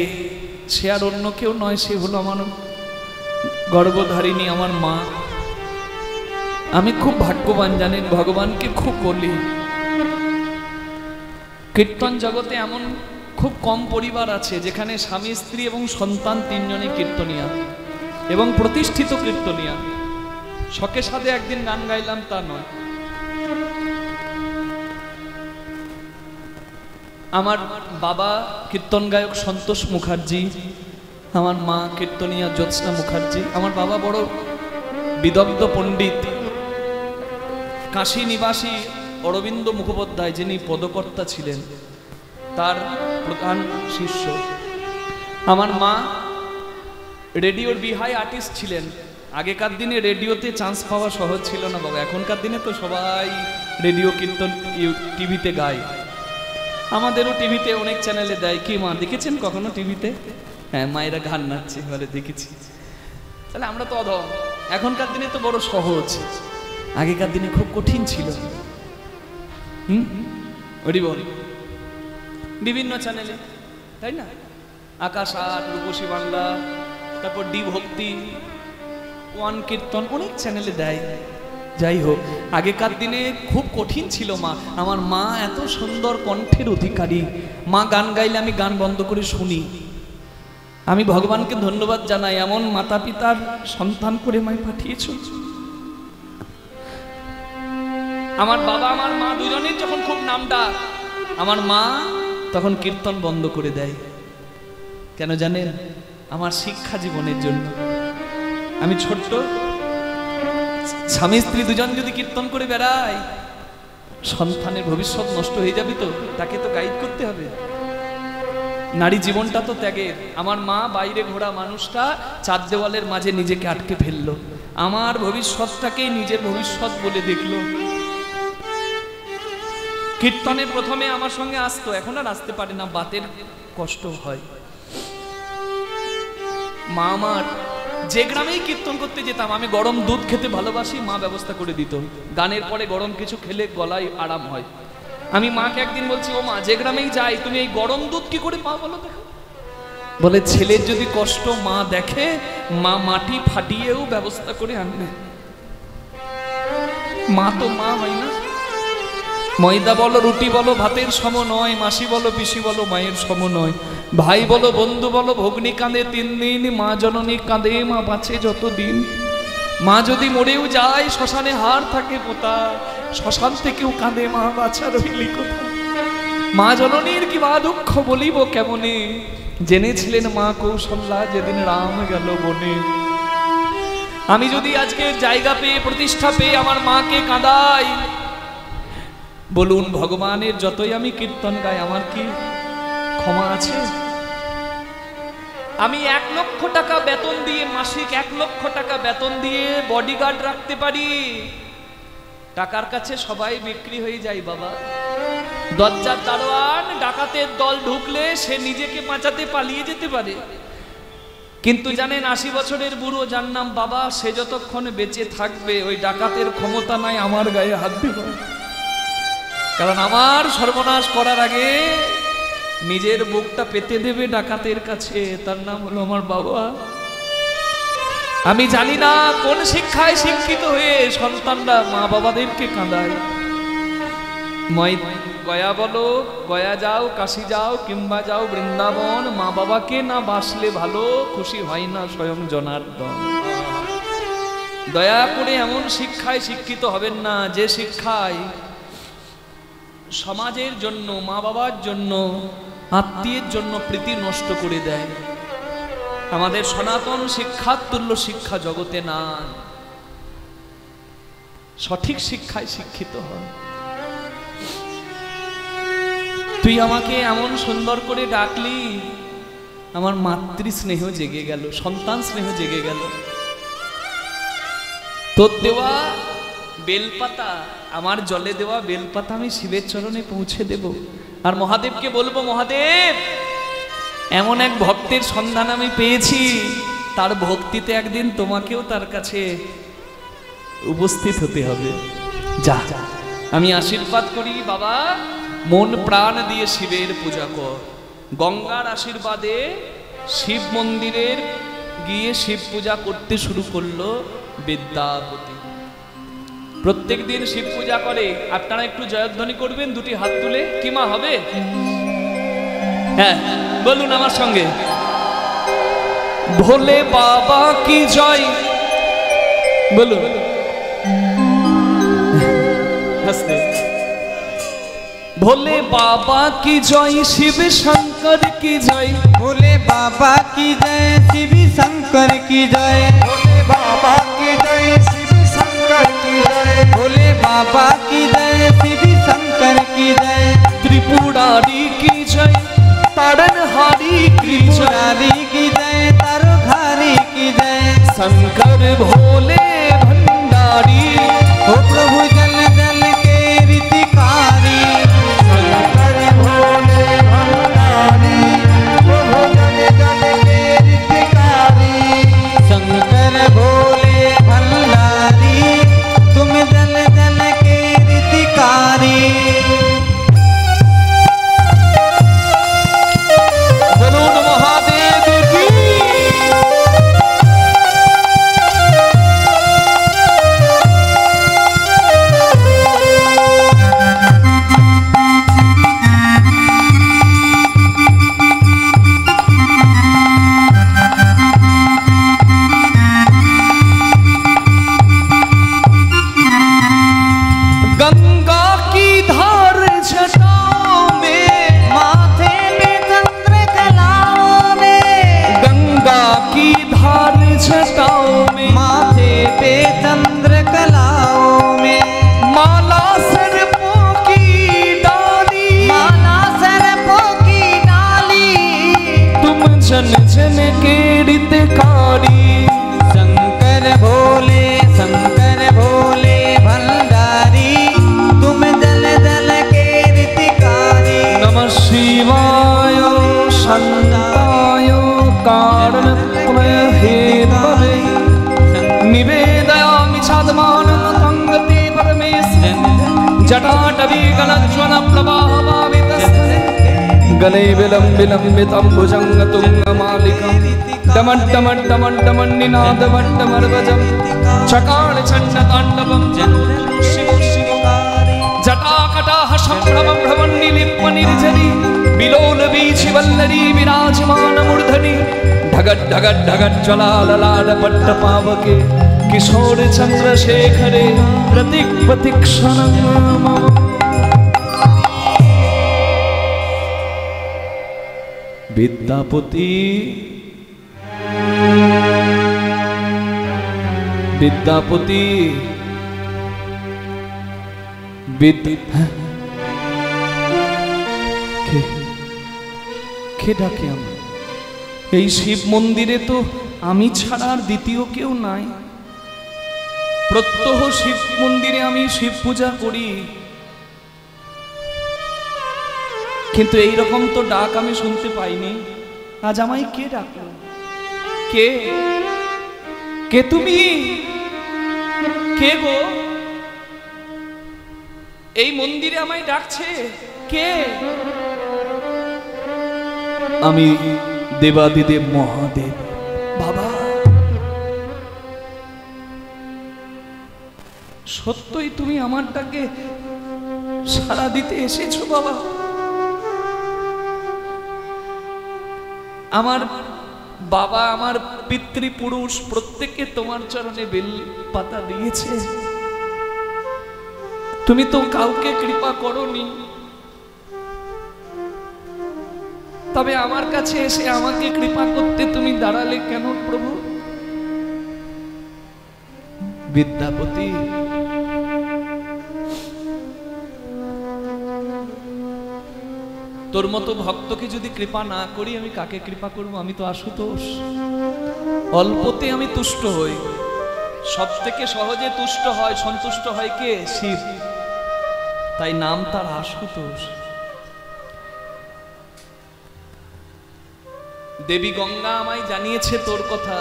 সে আর অন্য কেউ নয় সে হলো আমার গর্ভধারিণী আমার মা আমি খুব ভাগ্যবান জানেন ভগবানকে খুব বলি কীর্তন জগতে এমন খুব কম পরিবার আছে যেখানে স্বামী স্ত্রী এবং সন্তান তিনজনে কীর্তনিয়া এবং প্রতিষ্ঠিত কীর্তনিয়া শখে সাথে একদিন গান গাইলাম তা নয় আমার বাবা কীর্তন গায়ক সন্তোষ মুখার্জি আমার মা কীর্তনিয়া জ্যোৎস্না মুখার্জি আমার বাবা বড় বিদগ্ধ পণ্ডিত কাশী নিবাসী অরবিন্দ মুখোপাধ্যায় যিনি পদকর্তা ছিলেন তার প্রধান শিষ্য আমার মা রেডিওর বিহাই আর্টিস্ট ছিলেন আগেকার দিনে রেডিওতে চান্স পাওয়া সহজ ছিল না বাবা এখনকার দিনে তো সবাই রেডিও কীর্তন টিভিতে গায় আমাদেরও টিভিতে অনেক চ্যানেলে দেয় কি মা দেখেছেন কখনো টিভিতে হ্যাঁ মায়েরা গান নাচছে বলে দেখেছি তাহলে আমরা তো অধম এখনকার দিনে তো বড় সহজ আগেকার দিনে খুব কঠিন ছিল ওরি বল বিভিন্ন চ্যানেলে তাই না আকাশ আট রূপসী বাংলা তারপর ডি ভক্তি ওয়ান কীর্তন অনেক চ্যানেলে দেয় যাই হোক আগেকার দিনে খুব কঠিন ছিল মা আমার মা এত সুন্দর কণ্ঠের অধিকারী মা গান গাইলে আমি গান বন্ধ করে শুনি আমি ভগবানকে ধন্যবাদ জানাই এমন মাতা পিতার সন্তান করে মাই পাঠিয়েছ আমার বাবা আমার মা দুজনের যখন খুব নামটা আমার মা তখন কীর্তন বন্ধ করে দেয় কেন জানেন আমার শিক্ষা জীবনের জন্য আমি ছোট্ট স্বামী স্ত্রী দুজন যদি কীর্তন করে বেড়ায় সন্তানের ভবিষ্যৎ নষ্ট হয়ে যাবে তো তাকে তো গাইড করতে হবে নারী জীবনটা তো ত্যাগের আমার মা বাইরে ঘোরা মানুষটা চার দেওয়ালের মাঝে নিজেকে আটকে ফেললো আমার ভবিষ্যৎটাকে নিজের ভবিষ্যৎ বলে দেখলো কীর্তনের প্রথমে আমার সঙ্গে আসতো এখন আর আসতে পারে না বাতের কষ্ট হয় মা আমার যে গ্রামেই কীর্তন করতে যেতাম আমি গরম দুধ খেতে ভালোবাসি মা ব্যবস্থা করে দিত গানের পরে গরম কিছু খেলে গলায় আরাম হয় আমি মাকে একদিন বলছি ও মা যে গ্রামেই যাই তুমি এই গরম দুধ কি করে পাও বলো দেখো বলে ছেলের যদি কষ্ট মা দেখে মা মাটি ফাটিয়েও ব্যবস্থা করে আনবে মা তো মা হয় না ময়দা বলো রুটি বলো ভাতের সম নয় মাসি বলো পিসি বলো মায়ের সম নয় ভাই বলো বন্ধু বলো ভগ্নী কাঁদে 3 দিন মা জননী কাঁদে মা বাঁচে যতদিন মা যদি মরেও যায় শ্মশানে হার থাকে পোতা শ্মশান থেকেও কাঁদে মা বাছা রইলি কোথা মা জননীর কি মা দুঃখ বলিব কেমনে জেনেছিলেন মা কৌশল্যা যেদিন রাম গেল বনে আমি যদি আজকে জায়গা পেয়ে প্রতিষ্ঠা পেয়ে আমার মাকে কাঁদাই বলুন ভগবানের যতই আমি কীর্তন গাই আমার কি ক্ষমা আছে আমি 1 লক্ষ টাকা বেতন দিয়ে মাসিক 1 লক্ষ টাকা বেতন দিয়ে বডিগার্ড রাখতে পারি টাকার কাছে সবাই বিক্রি হয়ে যায় বাবা। দরজার দারোয়ান ডাকাতের দল ঢুকলে সে নিজেকে বাঁচাতে পালিয়ে যেতে পারে, কিন্তু জানেন 80 বছরের বুড়ো যার নাম বাবা, সে যতক্ষণ বেঁচে থাকবে ওই ডাকাতের ক্ষমতা নাই আমার গায়ে হাত দিবে, কারণ আমার সর্বনাশ করার আগে নিজের বুকটা পেতে দেবে ডাকাতের কাছে, তার নাম হলো আমার বাবা। আমি জানি না কোন শিক্ষায় শিক্ষিত হয়ে সন্তানরা মা বাবাদেরকে কাঁদায়। গয়া বলো, গয়া যাও, কাশী যাও, কিংবা যাও বৃন্দাবন, মা বাবাকে না বাসলে ভালো খুশি হয় না স্বয়ং জনার্দন। দয়া করে এমন শিক্ষায় শিক্ষিত হবেন না যে শিক্ষায় সমাজের জন্য, মা বাবার জন্য, আত্মীয়ের জন্য প্রীতি নষ্ট করে দেয়। আমাদের সনাতন শিক্ষার তুল্য শিক্ষা জগতে না। সঠিক শিক্ষায় শিক্ষিত হয়। তুই আমাকে এমন সুন্দর করে ডাকলি, আমার মাতৃ স্নেহ জেগে গেল, সন্তান স্নেহ জেগে গেল। তোর দেওয়া বেলপাতা, আমার জলে দেওয়া বেলপাতা আমি শিবের চরণে পৌঁছে দেব, আর মহাদেবকে বলবো, মহাদেব এমন এক ভক্তের সন্ধান আমি পেয়েছি, তার ভক্তিতে একদিন তোমাকেও তার কাছে উপস্থিত হতে হবে। যা, আমি আশীর্বাদ করি বাবা, মন প্রাণ দিয়ে শিবের পূজা কর। গঙ্গার আশীর্বাদে শিব মন্দিরের গিয়ে শিব পূজা করতে শুরু করলো বিদ্যাপতি। প্রত্যেক দিন শিব পূজা করে। আপনারা একটু জয়ধ্বনি করবেন দুটি হাত তুলে, কি মা হবে? হ্যাঁ বলুন আমার সঙ্গে, ভোলে বাবা কি জয় বলুন। হাসতে, भोले बाबा की जय, शिव शंकर की जय, भोले बाबा की जय, शिव शंकर की जय, भोले बाबा की जय, शिव शंकर की जय, भोले बाबा की जय, शिव शंकर की जय, त्रिपुरारी की जय, तारनहारी की जय, की जय, तारनहारी की जय, शंकर भोले भंडारी, ओ प्रभु जल जल के रीतिकारी, शंकर भोले भंडारी, तुम जल जल के रीतिकारी। बोलो महादेव की। गंगा की धार जटाओं में, माथे में चंद्र कलाओं में, गंगा की धार जटाओं में, माथे पे चंद्र कलाओं में, माला सर्पों की डाली, माला सर्पों की डाली, तुम जन जन के हितकारी, शंकर भोले भंडारी, तुम जल जल के रीतिकारी। नमः शिवाय शांताय कारणत्रय हेतवे, निवेदयामि छादमानं तंगति परमेश्वर, जटाटवी गलज्वल प्रवाहभावितस्ते, गले विलम्बितं भुजङ्गतुङ्गमालिकं, डमड्डमड्डमड्डमन्निनादवड्डमर्वजं, चकार चण्डताण्डवं शिवो शिवो, जटाकटाह सम्भ्रमं भ्रमन्निलिप्पनिर्झरि, विलोलवीचिवल्लरी विराजमानमूर्धनि, ढगड् ढगड् ढगड् ज्वलाललाटपट्टपावके, किशोर चन्द्रशेखरे प्रतिक् प्रतिक्षणं मम। विद्यापति विद्यापति কে ডাকে আমি? এই শিব মন্দিরে তো আমি ছাড়া আর দ্বিতীয় কেউ নাই। প্রত্যহ শিব মন্দিরে আমি শিব পূজা করি, কিন্তু এই রকম তো ডাক আমি শুনতে পাইনি। আজ আমায় কে ডাকলো? কে কে তুমি? কে গো? এই মন্দিরে আমায় ডাকছে কে? আমি দেবাদিদেব মহাদেব। বাবা, সত্যই তুমি আমার ডাকে সাড়া দিতে এসেছো বাবা। আমার বাবা, আমার পিতৃপুরুষ প্রত্যেকে তোমার চরণে বেল পাতা দিয়েছে, তুমি তো কাউকে কৃপা করোনি। তবে আমার কাছে এসে আমাকে কৃপা করতে তুমি দাঁড়ালে কেন প্রভু? বিদ্যাপতি, তোর মতো ভক্তকে যদি কৃপা না করি আমি কাকে কৃপা করব? আমি তো আশুতোষ, অল্পতে আমি তুষ্ট হই। সব থেকে সহজে তুষ্ট হয়, সন্তুষ্ট হয় কে? শিব। তাই নাম তার আশুতোষ। দেবী গঙ্গা আমায় জানিয়েছে তোর কথা,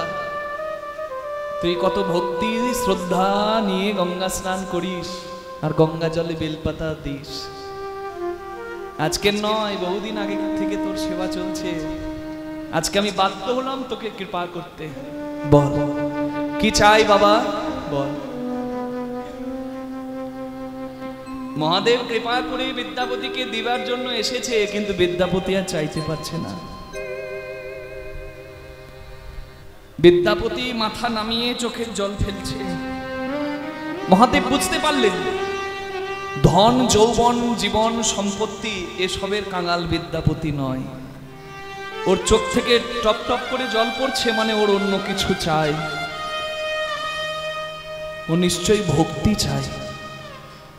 তুই কত ভক্তি শ্রদ্ধা নিয়ে গঙ্গা স্নান করিস আর গঙ্গা জলে বেলপাতা দিস। আজকে নয়, বহুদিন আগে থেকে তোর সেবা চলছে। আজকে আমি বাধ্য হলাম তোকে কৃপা করতে। বল কি চাই বাবা, বল। মহাদেব কৃপা করে বিদ্যাপতিকে দিবার জন্য এসেছে, কিন্তু বিদ্যাপতি আর চাইতে পারছে না। বিদ্যাপতি মাথা নামিয়ে চোখের জল ফেলছে। মহাদেব বুঝতে পারলেন ধন যৌবন জীবন সম্পত্তি এসবের কাঙাল বিদ্যাপতি নয়। ওর চোখ থেকে টপ টপ করে জল পড়ছে, মানে ওর অন্য কিছু চাই। ও নিশ্চয়ই ভক্তি চাই।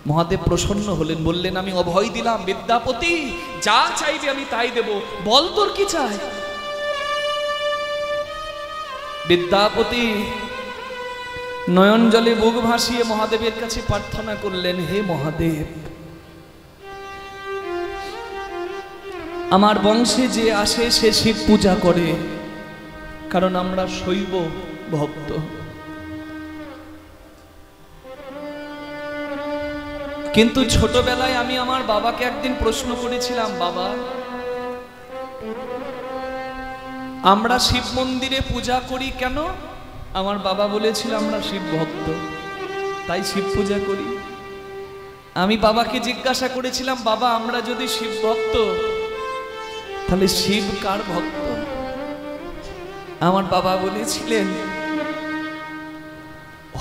মহাদেব প্রসন্ন হলেন, বললেন আমি অভয় দিলাম বিদ্যাপতি, যা চাইবে আমি তাই দেব, বল তোর কি চাই। বিদ্যাপতি নয়ন জলে বুক ভাসিয়ে মহাদেবের কাছে প্রার্থনা করলেন, হে মহাদেব, আমার বংশে যে আসে সে শিব পূজা করে, কারণ আমরা শৈব ভক্ত। কিন্তু ছোটবেলায় আমি আমার বাবাকে একদিন প্রশ্ন করেছিলাম, বাবা আমরা শিব মন্দিরে পূজা করি কেন? আমার বাবা বলেছিল আমরা শিব ভক্ত, তাই শিব পূজা করি। আমি বাবাকে জিজ্ঞাসা করেছিলাম, বাবা আমরা যদি শিব ভক্ত তাহলে শিব কার ভক্ত? আমার বাবা বলেছিলেন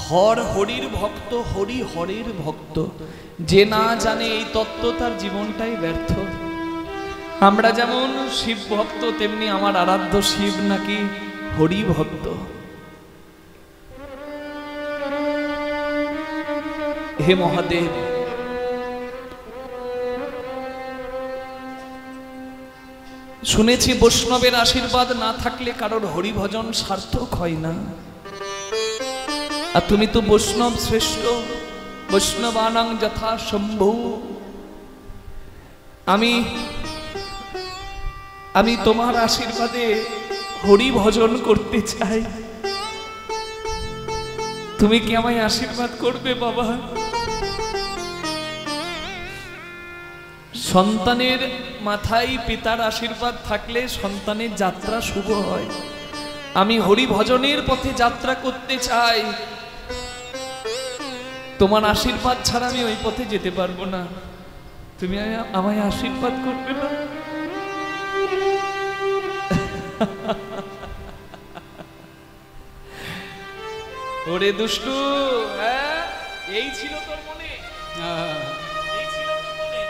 হর হরির ভক্ত, হরি হরের ভক্ত। যে না জানে এই তত্ত্ব তার জীবনটাই ব্যর্থ। আমরা যেমন শিব ভক্ত, তেমনি আমার আরাধ্য শিব নাকি হরি ভক্ত। হে মহাদেব, শুনেছি বৈষ্ণবের আশীর্বাদ না থাকলে কারোর হরি ভজন সার্থক হয় না। আর তুমি তো বৈষ্ণব শ্রেষ্ঠ, বৈষ্ণবানাং যথা শম্ভু। আমি তোমার আশীর্বাদে হরি ভজন করতে চাই, তুমি কি আমায় আশীর্বাদ করবে বাবা? সন্তানের মাথায় পিতার আশীর্বাদ থাকলে সন্তানের যাত্রা শুভ হয়। আমি হরি ভজনের পথে যাত্রা করতে চাই, তোমার আশীর্বাদ ছাড়া আমি ওই পথে যেতে পারবো না। তুমি আমায় আশীর্বাদ করবে না? ওরে দুষ্টু, এই ছিল তোর মনে? এই ছিল তোর মনে?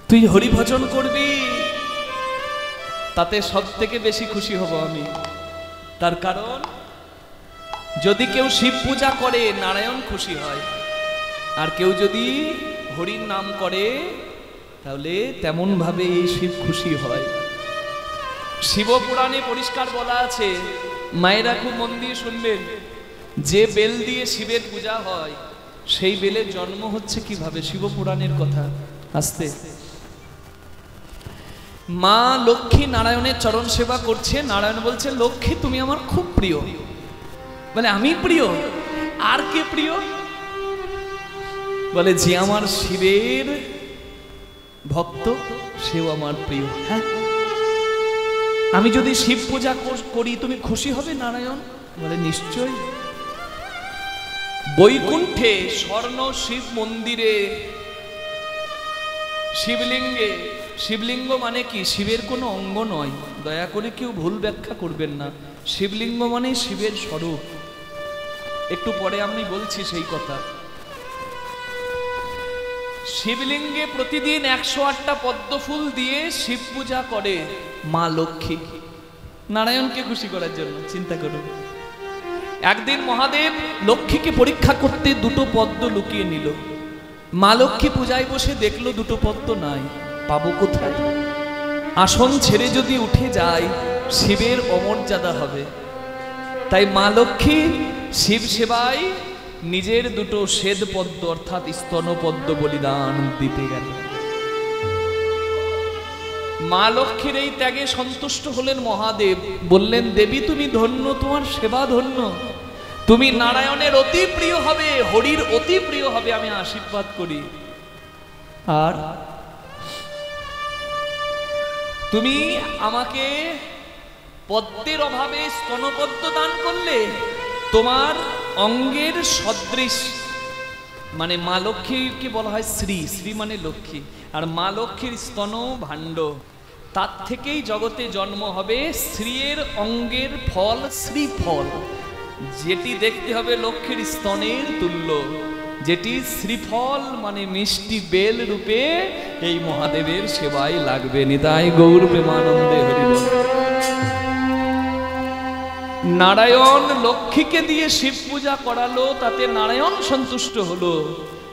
তুই হরি ভজন করবি, তাতে সব থেকে বেশি খুশি হব আমি। তার কারণ যদি কেউ শিব পূজা করে নারায়ণ খুশি হয়, আর কেউ যদি হরির নাম করে তাহলে তেমন ভাবে এই শিব খুশি হয়। শিবপুরাণে পরিষ্কার বলা আছে, মায়েরা খুব মন দিয়ে শুনবেন, যে বেল দিয়ে শিবের পূজা হয় সেই বেলের জন্ম হচ্ছে কিভাবে, শিবপুরাণের কথা। আস্তে, মা লক্ষ্মী নারায়ণের চরণ সেবা করছে, নারায়ণ বলছে লক্ষ্মী তুমি আমার খুব প্রিয়। বলে আমি প্রিয়? আর কে প্রিয়? বলে যে আমার শিবের ভক্ত সেও আমার প্রিয়। হ্যাঁ, আমি যদি শিব পূজা করি তুমি খুশি হবে নারায়ণ? বলে নিশ্চয়। বৈকুণ্ঠে স্বর্ণ শিব মন্দিরে শিবলিঙ্গে, শিবলিঙ্গ মানে কি? শিবের কোনো অঙ্গ নয়, দয়া করে কেউ ভুল ব্যাখ্যা করবেন না। শিবলিঙ্গ মানে শিবের স্বরূপ। একটু পরে আমি বলছি সেই কথা। শিবলিঙ্গে প্রতিদিন 108টা পদ্ম ফুল দিয়ে শিব পূজা করে মা লক্ষ্মী, নারায়ণকে খুশি করার জন্য। চিন্তা করুন, একদিন মহাদেব লক্ষ্মীকে পরীক্ষা করতে দুটো পদ্ম লুকিয়ে নিল। মা লক্ষ্মী পূজায় বসে দেখলো দুটো পদ্ম নাই, পাবো কোথায়? আসন ছেড়ে যদি উঠে যায় শিবের অমর্যাদা হবে, তাই মা লক্ষ্মী শিব সেবায় নিজের দুটো শ্বেত পদ্ম অর্থাৎ স্তন পদ্ম বলিদান দিতে গেল। মা লক্ষ্মীর এই ত্যাগে সন্তুষ্ট হলেন মহাদেব, বললেন দেবী তুমি ধন্য, তোমার সেবা ধন্য, তুমি নারায়ণের অতি প্রিয় হবে, হরির অতি প্রিয় হবে, আমি আশীর্বাদ করি। আর তুমি আমাকে পদ্মের অভাবে স্তনপদ্ম দান করলে, তোমার অঙ্গের সদৃশ, মানে মা লক্ষ্মীকে বলা হয় শ্রী, শ্রী মানে লক্ষ্মী, আর মা লক্ষ্মীর স্তন ভাণ্ড, তার থেকেই জগতে জন্ম হবে শ্রীয়ের অঙ্গের ফল শ্রীফল, যেটি দেখতে হবে লক্ষ্মীর স্তনের তুল্য, যেটি শ্রীফল মানে মিষ্টি বেল রূপে এই মহাদেবের সেবায় লাগবে। নিতাই গৌর প্রেমানন্দে হরিবল। নারায়ণ লক্ষ্মীকে দিয়ে শিব পূজা করালো, তাতে নারায়ণ সন্তুষ্ট হলো।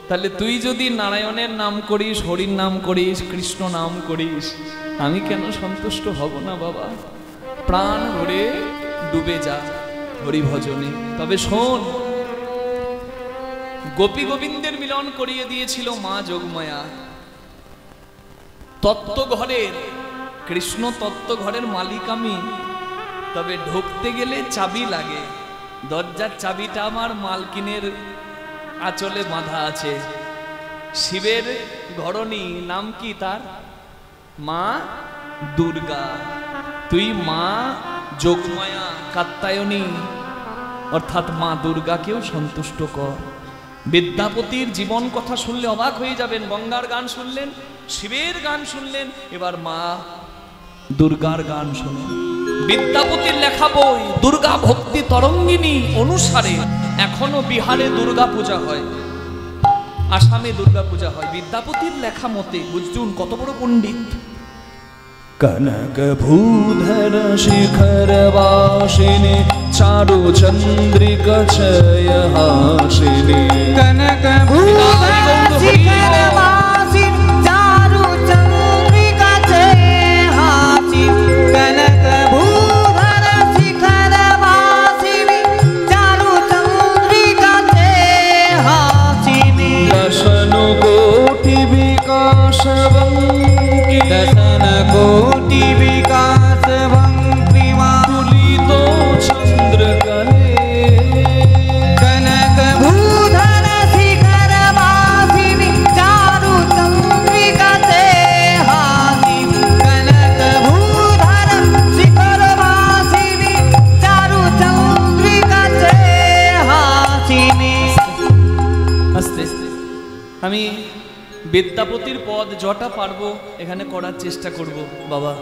তাহলে তুই যদি নারায়ণের নাম করিস, হরির নাম করিস, কৃষ্ণ নাম করিস, আমি কেন সন্তুষ্ট হব না বাবা? প্রাণ ভরে ডুবে যা হরি ভজনে। তবে শোন, গোপী গোবিন্দের মিলন করিয়ে দিয়েছিল মা যোগমায়া। তত্ত্বঘরের কৃষ্ণ তত্ত্বঘরের মালিক আমি, তবে ঢুকতে গেলে চাবি লাগে। দরজার চাবিটা আমার মালকিনের আঁচলে বাঁধা আছে। শিবের ঘরণী নাম কি তার? মা দুর্গা। তুই মা যোগমায়া কাত্যায়নী অর্থাৎ মা দুর্গাকেও সন্তুষ্ট কর। বিদ্যাপতির জীবন কথা শুনলে অবাক হয়ে যাবেন। গঙ্গার গান শুনলেন, শিবের গান শুনলেন, এবার মা দুর্গার গান শুনুন। বিদ্যাপতির লেখা বই দুর্গা ভক্তি তরঙ্গিনী অনুসারে এখনো বিহারে দুর্গা পূজা হয়, আসামে দুর্গা পূজা হয়। বিদ্যাপতির লেখা মতে, বুঝুন কত বড় পণ্ডিত। কনক ভূধর শিখর বাসিনী চারু চন্দ্রিকা ছয় হাসিনী। কনক ভূধর শিখর বাসিনী চারু চন্দ্রিকা ছয় হাসিনী। কনক ভূধর শিখর বাসিনী চারু চন্দ্রিকা ছয় হাসিনী। দশন কোটি বিকাশ বঙ্কি, দশন কোটি বিকাশ ভঙ্ক্রিমা তুলিত চন্দ্রকলে। কনক ভূধর শিখর বাসিনী চারু চন্দ্রিকা ছয় হাসিনী। কনক ভূধর শিখর বাসিনী চারু চন্দ্রিকা ছয় হাসিনী। আস্তে আমি বিদ্যাপতির পদ যটা পারবো এখানে করার চেষ্টা করব। বাবা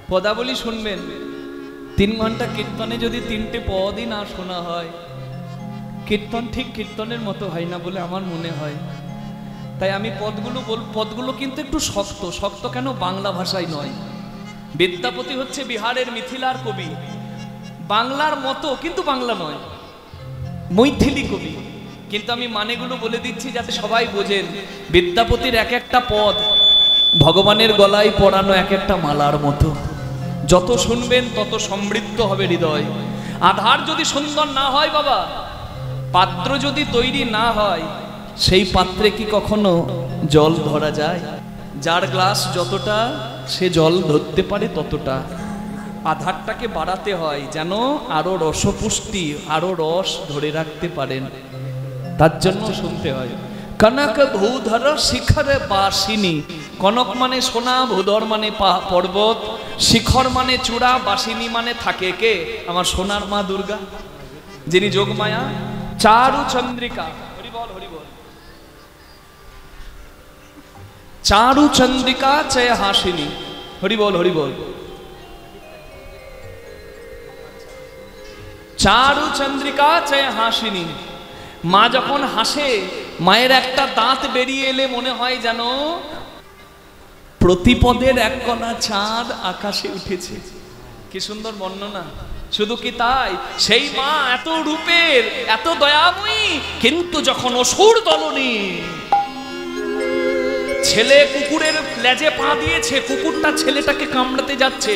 পদাবলী শুনবেন। 3 ঘন্টা কীর্তনে যদি 3টে পদই না শোনা হয়, কীর্তন ঠিক কীর্তনের মতো হয় না বলে আমার মনে হয়। তাই আমি পদগুলো কিন্তু একটু শক্ত। শক্ত কেন? বাংলা ভাষায় নয়। বিদ্যাপতি হচ্ছে বিহারের মিথিলার কবি, বাংলার মতো কিন্তু বাংলা নয়, মৈথিলি কবি। কিন্তু আমি মানেগুলো বলে দিচ্ছি যাতে সবাই বোঝেন। বিদ্যাপতির এক একটা পদ ভগবানের গলায় পরানো এক একটা মালার মতো। যত শুনবেন তত সমৃদ্ধ হবে হৃদয়। আধার যদি সুন্দর না হয় বাবা, পাত্র যদি তৈরি না হয়, সেই পাত্রে কি কখনো জল ধরা যায়? যার গ্লাস যতটা, সে জল ধরতে পারে ততটা। আধারটাকে বাড়াতে হয় যেন আরো রসপুষ্টি, আরো রস ধরে রাখতে পারেন। তার জন্য শুনতে হয়। কনক ভূধর শিখরে বাসিনী। কনক মানে সোনা, ভূধর মানে পর্বত, শিখর মানে চূড়া, বাসিনী মানে থাকে কে? আমার সোনার মা দুর্গা, যিনি যোগমায়া। চারু চন্দ্রিকা, হরিবল হরিবল। চারু চন্দ্রিকা চয় হাসিনী, হরিবল হরিবল। চারু চন্দ্রিকা চয় হাসিনী। মা যখন হাসে, মায়ের একটা দাঁত বেরিয়ে এলে মনে হয় যেন প্রতিপদের এক কণা চাঁদ আকাশে উঠেছে। কি সুন্দর বর্ণনা! শুধু কি তাই, সেই মা এত রূপের, এত দয়াময়ী, কিন্তু যখন অসুর দলনী ছেলে কুকুরের লেজে পা দিয়েছে, কুকুরটা ছেলেটাকে কামড়াতে যাচ্ছে,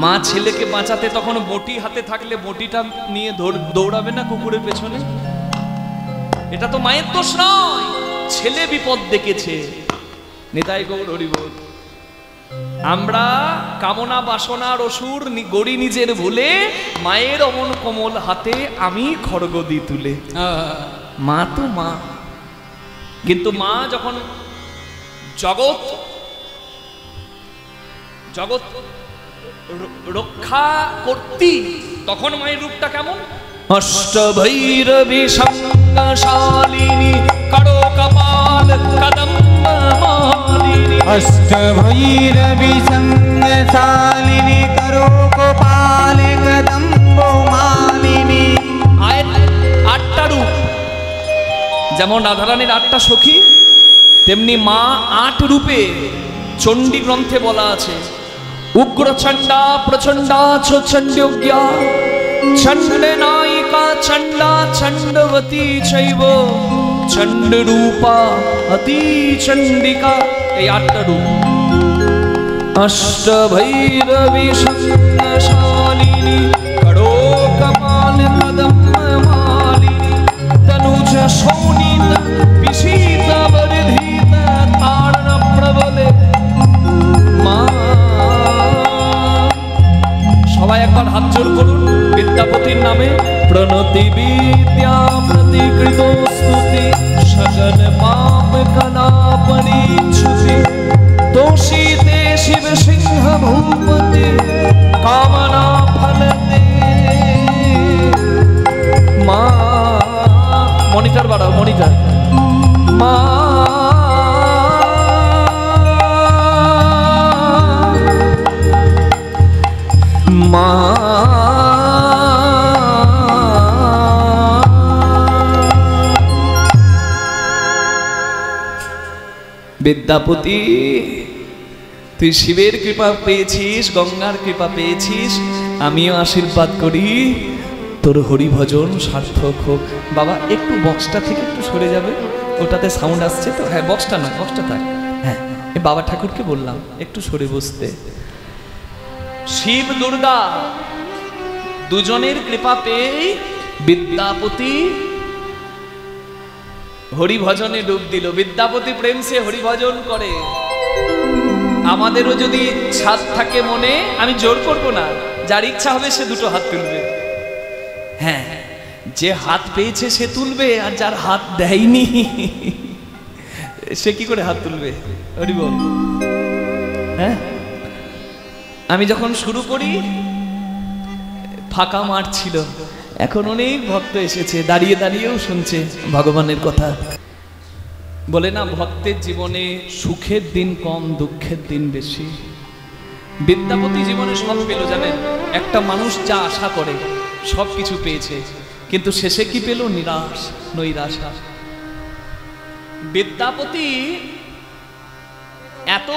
মা ছেলেকে বাঁচাতে তখন বটি হাতে থাকলে বটিটা নিয়ে দৌড়াবে না কুকুরের পেছনে? এটা তো মায়ের দোষ নয়, ছেলে বিপদ দেখেছে। নিতাই গৌর হরিবল। আমরা কামনা বাসনার অসুর গড়ি নিজের ভুলে, মায়ের অমন কোমল হাতে আমি খড়গদি তুলে। মা তো মা, কিন্তু মা যখন জগৎ জগৎ রক্ষা করতি, তখন মায়ের রূপটা কেমন? অষ্টভৈরবী সংগশালিনী করো কপাল কদম্ব মালিনী। অষ্টভৈরবী সংগশালিনী করো কপাল কদম্ব মালিনী। আটটা রূপ, যেমন রাধারানীর আটটা সখী, তেমনি মা আট রূপে চণ্ডী গ্রন্থে বলা আছে। উগ্র চণ্ডা প্রচণ্ডা চণ্ডযোগ্যা চণ্ড নায়িকা চণ্ডা চণ্ডবতী চৈব চণ্ড রূপা অতি চণ্ডিকা। এই আটটা রূপ। অষ্টভৈরবী সংগশালিনী করো কপাল কদম্ব মালিনী। তনুজ শোণিত পিশিত বর্ধিত তারণ প্রবলে মা। সবাই একবার হাত জোর করুন বিদ্যাপতির নামে। প্রণতি বিদ্যা প্রতিকৃত স্তুতি সকল পাপ কলা পরিচ্ছুতি। তোষিতে শিব সিংহ ভূপতি কামনা ফলতে মা। মনিটর বাড়াও, মনিটর। মা মা বিদ্যাপতি, তুই শিবের কৃপা পেয়েছিস, গঙ্গার কৃপা পেয়েছিস, আমিও আশীর্বাদ করি তোর হরিভজন সার্থক হোক। বাবা একটু বক্সটা থেকে একটু সরে যাবে, ওটাতে সাউন্ড আসছে তো। হ্যাঁ, বক্সটা না, বক্সটা থাক। হ্যাঁ, বাবা ঠাকুরকে বললাম একটু সরে বসতে। শিব দুর্গা দুজনের কৃপা পেয়ে বিদ্যাপতি হরিভজনে ডুব দিল। বিদ্যাপতি প্রেম সে হরিভজন করে। আমাদেরও যদি ছাদ থাকে মনে, আমি জোর করব না, যার ইচ্ছা হবে সে দুটো হাত তুলবে। হ্যাঁ, যে হাত পেয়েছে সে তুলবে, আর যার হাত দেয়নি সে কি করে হাত তুলবে? হরিবল। হ্যাঁ, আমি যখন শুরু করি ফাঁকা মাঠ ছিল, এখন অনেক ভক্ত এসেছে, দাঁড়িয়ে দাঁড়িয়েও শুনছে ভগবানের কথা। বলে না, ভক্তের জীবনে সুখের দিন কম, দুঃখের দিন বেশি। বিদ্যাপতি জীবনে সব পেল, জানেন? একটা মানুষ যা আশা করে সব কিছু পেয়েছে, কিন্তু শেষে কি পেল? নিরাশ, নৈরাশা। বিদ্যাপতি এত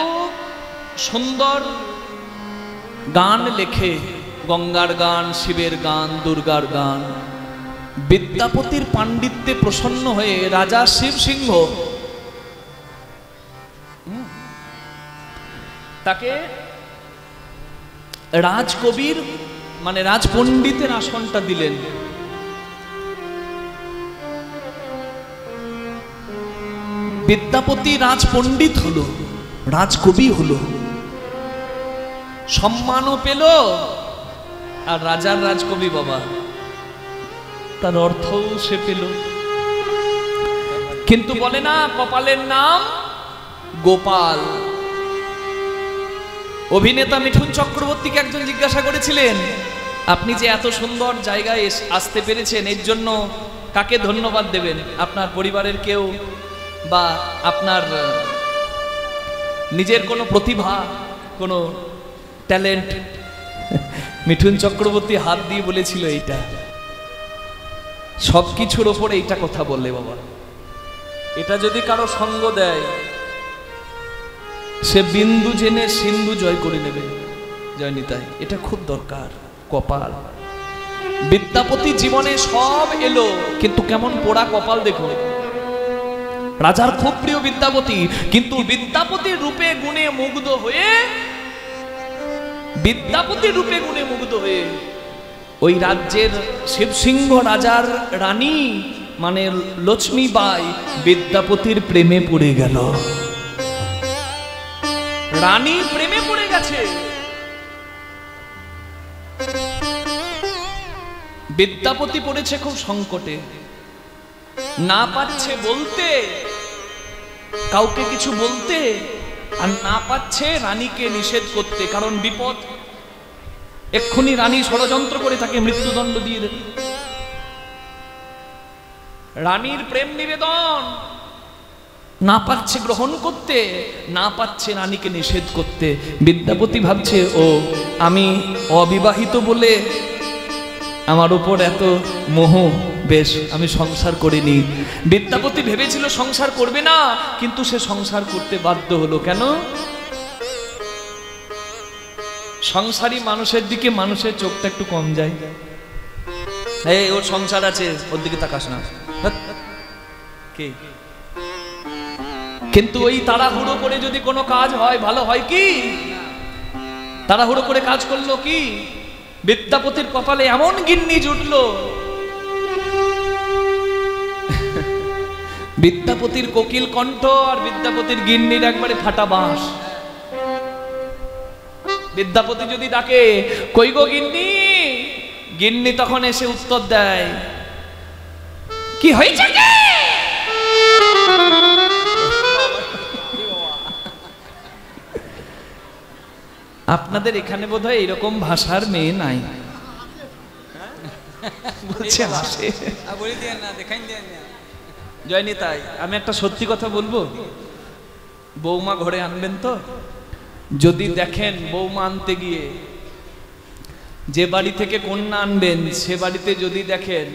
সুন্দর গান লেখে, গঙ্গার গান, শিবের গান, দুর্গার গান। বিদ্যাপতির পাণ্ডিত্যে প্রসন্ন হয়ে রাজা শিব সিংহ তাকে রাজকবির মানে রাজপণ্ডিতের আসনটা দিলেন। বিদ্যাপতি রাজপণ্ডিত হলো, রাজকবি হলো, সম্মানও পেল, আর রাজার রাজকবি বাবা, তার অর্থও সে পেল। কিন্তু বলে না কপালের নাম গোপাল। অভিনেতা মিঠুন চক্রবর্তীকে একজন জিজ্ঞাসা করেছিলেন, আপনি যে এত সুন্দর জায়গায় আসতে পেরেছেন এর জন্য কাকে ধন্যবাদ দেবেন? আপনার পরিবারের কেউ বা আপনার নিজের কোনো প্রতিভা, কোনো ট্যালেন্ট? মিঠুন চক্রবর্তী হাত দিয়ে বলেছিল এইটা, সবকিছুর ওপরে এইটা কথা বললে বাবা, এটা যদি কারো সঙ্গ দেয় সে বিন্দু জেনে সিন্ধু জয় করে নেবে। জয়নিতাই, এটা খুব দরকার। কপাল, বিদ্যাপতি জীবনে সব এলো, কিন্তু কেমন পোড়া কপাল দেখো। রাজার খুব প্রিয় বিদ্যাপতি, কিন্তু বিদ্যাপতির রূপে গুণে মুগ্ধ হয়ে, বিদ্যাপতির রূপে গুণে মুগ্ধ হয়ে ওই রাজ্যের শিবসিংহ রাজার রানী মানে লক্ষ্মীবাই বিদ্যাপতির প্রেমে পড়ে গেল। রানী প্রেমে পড়ে গেছে। বিদ্যাপতি পড়েছে খুব সংকটে, না পাচ্ছে বলতে, কাউকে কিছু বলতে, আর না পাচ্ছে রানীকে নিষেধ করতে, কারণ বিপদ। এক্ষুনি রানী ষড়যন্ত্র করে তাকে মৃত্যুদণ্ড দিয়ে দেবে। রানীর প্রেম নিবেদন না পাচ্ছে গ্রহণ করতে, না পাচ্ছে রানীকে নিষেধ করতে। বিদ্যাপতি ভাবছে, ও আমি অবিবাহিত বলে আমার উপর এত মোহ, বেশ আমি সংসার করিনি। বিদ্যাপতি ভেবেছিল সংসার করবে না, কিন্তু সে সংসার করতে বাধ্য হলো। কেন? সংসারী মানুষের দিকে মানুষের চোখটা একটু কম যায়। এই ওর সংসার আছে, ওর দিকে তাকাস না। কে? কিন্তু ওই তাড়াহুড়ো করে যদি কোনো কাজ হয়, ভালো হয় কি? তাড়াহুড়ো করে কাজ করলো কি? বিদ্যাপতির কপালে এমন গিন্নি জুটলো, বিদ্যাপতির কোকিল কণ্ঠ আর বিদ্যাপতির গিন্নির একবারে ফাটা বাঁশ। বিদ্যাপতি যদি ডাকে, কই গো গিন্নি, গিন্নি তখন এসে উত্তর দেয়, কি হয়েছে? আপনাদের এখানে বোধহয় এরকম ভাষার মেয়ে নাই, বলছে হাসে। জয়নিতাই, আমি একটা সত্যি কথা বলবো, বৌমা ঘরে আনবেন তো? যদি দেখেন বৌমা আনতে গিয়ে যে বাড়ি থেকে কন্যা আনবেন সে বাড়িতে যদি দেখেন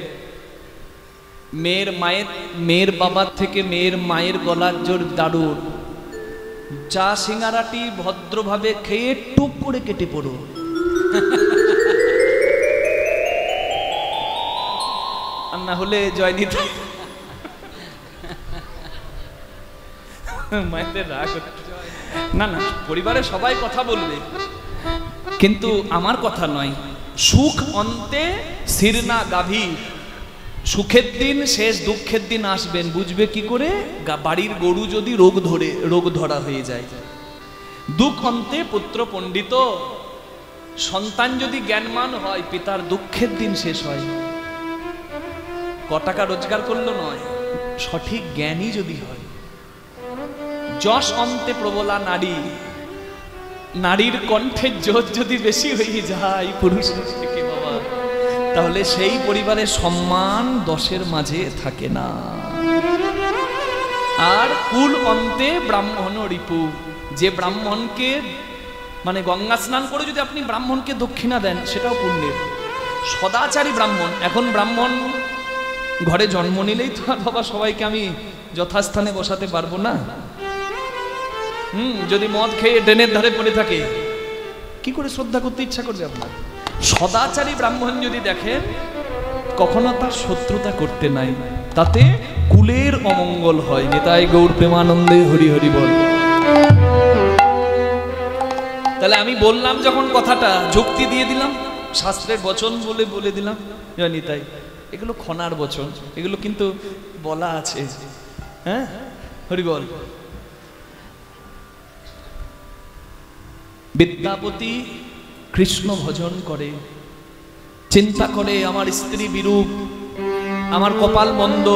মেয়ের বাবার থেকে মেয়ের মায়ের গলার জোর দারুণ, চা সিঙ্গারাটি ভদ্রভাবে খেয়ে টুক করে কেটে পড়ো। আর না হলে জয়নিতাই মায়েদের রাগ। না না, পরিবারে সবাই কথা বলবে, কিন্তু আমার কথা নয়। সুখ অন্তে শিরনা গাভী, সুখের দিন শেষ, দুঃখের দিন আসবেন বুঝবে কি করে? বাড়ির গরু যদি রোগ ধরা হয়ে যায়। দুঃখ অন্তে পুত্র পণ্ডিত, সন্তান যদি জ্ঞানমান হয় পিতার দুঃখের দিন শেষ হয়। ক টাকা রোজগার করলো নয়, সঠিক জ্ঞানী যদি হয়। যশ অন্তে প্রবলা নারী, নারীর কণ্ঠের জোর যদি বেশি হয়ে যায় পুরুষের থেকে বাবা, তাহলে সেই পরিবারের সম্মান 10-এর মাঝে থাকে না। আর কুল অন্তে ব্রাহ্মণ রিপু, যে ব্রাহ্মণকে মানে গঙ্গা স্নান করে যদি আপনি ব্রাহ্মণকে দক্ষিণা দেন সেটাও পুণ্যের। সদাচারী ব্রাহ্মণ, এখন ব্রাহ্মণ ঘরে জন্ম নিলেই তো আর বাবা সবাইকে আমি যথাস্থানে বসাতে পারবো না। যদি মদ খেয়ে ড্রেনের ধারে পড়ে থাকে কি করে শ্রদ্ধা করতে ইচ্ছা করবে আপনার? সদাচারী ব্রাহ্মণ যদি দেখেন কখনো তার শত্রুতা করতে নাই, তাতে কুলের অমঙ্গল হয়। নিতাই গৌর প্রেমানন্দে হরি হরি বল। তাহলে আমি বললাম যখন কথাটা, যুক্তি দিয়ে দিলাম, শাস্ত্রের বচন বলে দিলাম, জানি তাই এগুলো খনার বচন, এগুলো কিন্তু বলা আছে। হ্যাঁ, হরি বল। বিদ্যাপতি কৃষ্ণ ভজন করে, চিন্তা করে আমার স্ত্রী বিরূপ, আমার কপাল মন্দ,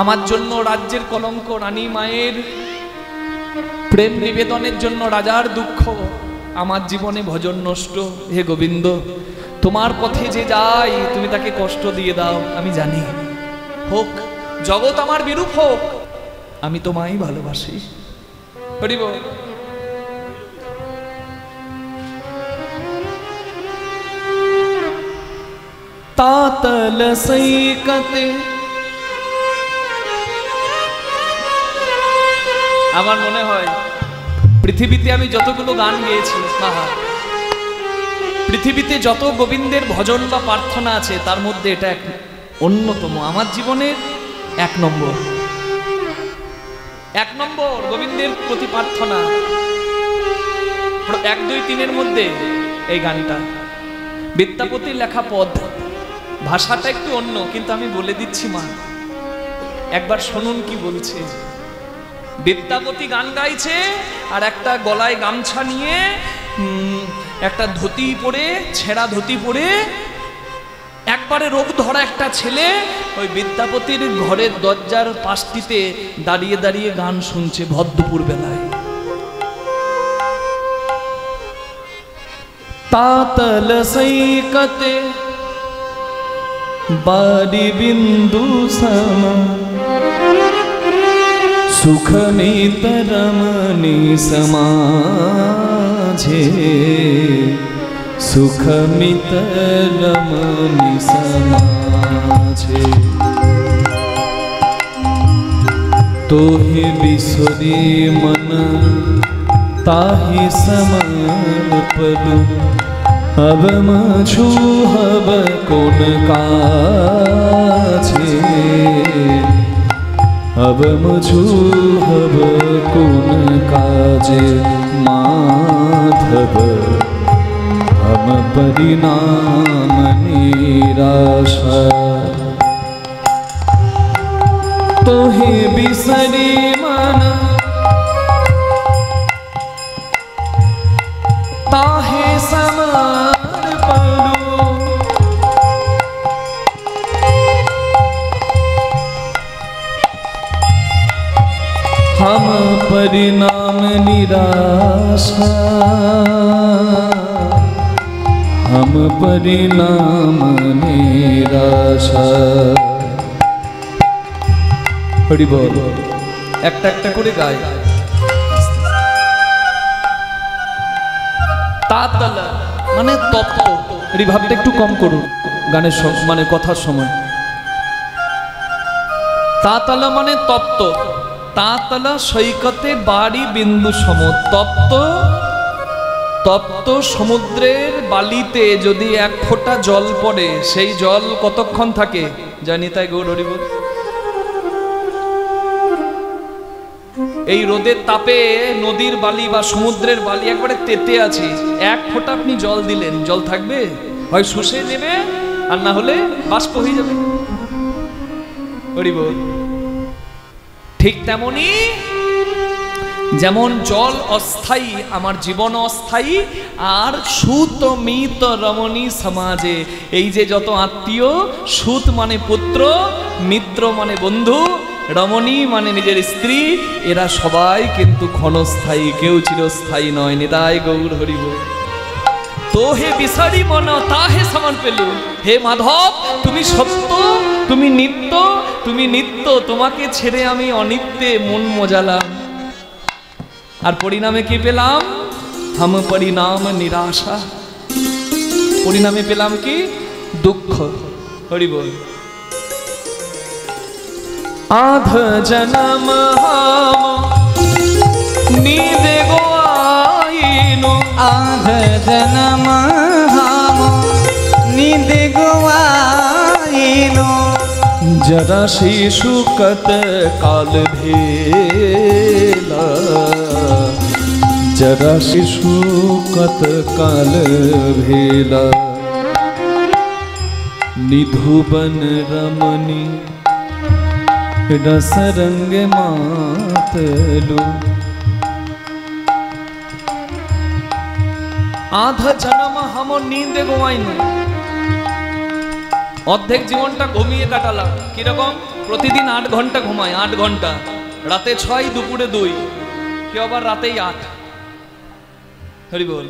আমার জন্য রাজ্যের কলঙ্ক, রানী মায়ের প্রেম নিবেদনের জন্য রাজার দুঃখ, আমার জীবনে ভজন নষ্ট। হে গোবিন্দ, তোমার পথে যে যায় তুমি তাকে কষ্ট দিয়ে দাও, আমি জানি। হোক জগৎ আমার বিরূপ হোক, আমি তোমায় ভালোবাসি। হরি বল। তাতল সৈকতে, আমার মনে হয় পৃথিবীতে আমি যতগুলো গান গেয়েছি, পৃথিবীতে যত গোবিন্দের ভজন বা প্রার্থনা আছে তার মধ্যে এটা এক অন্যতম, আমার জীবনের 1 নম্বর। 1 নম্বর গোবিন্দের প্রতি প্রার্থনা। 1, 2, 3 মধ্যে এই গানটা বিদ্যাপতির লেখা পদ, ভাষাটা একটু অন্য, কিন্তু আমি বলে দিচ্ছি মা, একবার শুনুন কি বলছে। বিদ্যাপতি গান গাইছে আর একটা গলায় গামছা নিয়ে, একটা ধুতি পরে, ছেঁড়া ধুতি পরে, একবারে রোগ ধরা একটা ছেলে ওই বিদ্যাপতির ঘরের দরজার পাশটিতে দাঁড়িয়ে দাঁড়িয়ে গান শুনছে ভরদুপুর বেলায়। তাতল সৈকতে বারি বিন্দু সম, সুখমিত রমণী সমাঝে, সুখমিত রমণী সমাঝে, তোহে বিসরি মন তাহি সমর্পলু, अब मछु हब कोन काछे, अब मछु हब कोन काजे, माधव हम परिणाम निराशा, तोहे बिसरी मन ताहे समर्पणु, हम परिणाम निराशा, हम परिणाम निराशा। হরি বল। একটা একটা করে গায়। তাতল মানে তপ্ত, এই ভাবটা একটু কম করুন গানের মানে কথার সময়। তাতল মানে তপ্ত, তাতল সৈকতে বাড়ি বিন্দু সম, তপ্ত তপ্ত সমুদ্রের বালিতে যদি 1 ফোঁটা জল পড়ে, সেই জল কতক্ষণ থাকে জানি তাই গৌর হরি বল। এই রোদের তাপে নদীর বালি বা সমুদ্রের বালি একবারে তেতে আছে, 1 ফোঁটা আপনি জল দিলেন, জল থাকবে? হয় শুষে নেবে আর না হলে বাষ্প হয়ে যাবে। হরি বল। ঠিক তেমনি যেমন জল অস্থায়ী, আমার জীবন অস্থায়ী, আর সুত মিত রমণী সমাজে, এই যে যত আত্মীয়, সুত মানে পুত্র, মিত্র মানে বন্ধু, রমণী মানে নিজের স্ত্রী, এরা সবাই কিন্তু ক্ষণস্থায়ী, কেউ চিরস্থায়ী নয়। নিতাই গৌর হরি বল। তো হে বিসারি মন তাহে সমান পেলু, হে মাধব তুমি সত্য, তুমি নিত্য, তুমি নিত্য, তোমাকে ছেড়ে আমি অনিত্যে মন মজালাম। আর পরিণামে কি পেলাম? হাম পরিণাম নিরাশা, পরিণামে পেলাম কি? দুঃখ। হরি বল। आध जन्म हम नींदे गोआइनो, आध जन्म हम नींदे गोआइनो, जरा शिशु कत काल भेला, जरा शिशु कत काल भेला निधुबन रमणी रस रंग मातलू। आधा जन्म हम नींद घुमाইনি, অর্ধেক জীবনটা ঘুমিয়ে কাটালাম। কিরকম? প্রতিদিন 8 ঘন্টা ঘুমাই, 8 ঘন্টা, রাতে 6, দুপুরে 2, কেউ আবার রাতেই 8। হরি বল।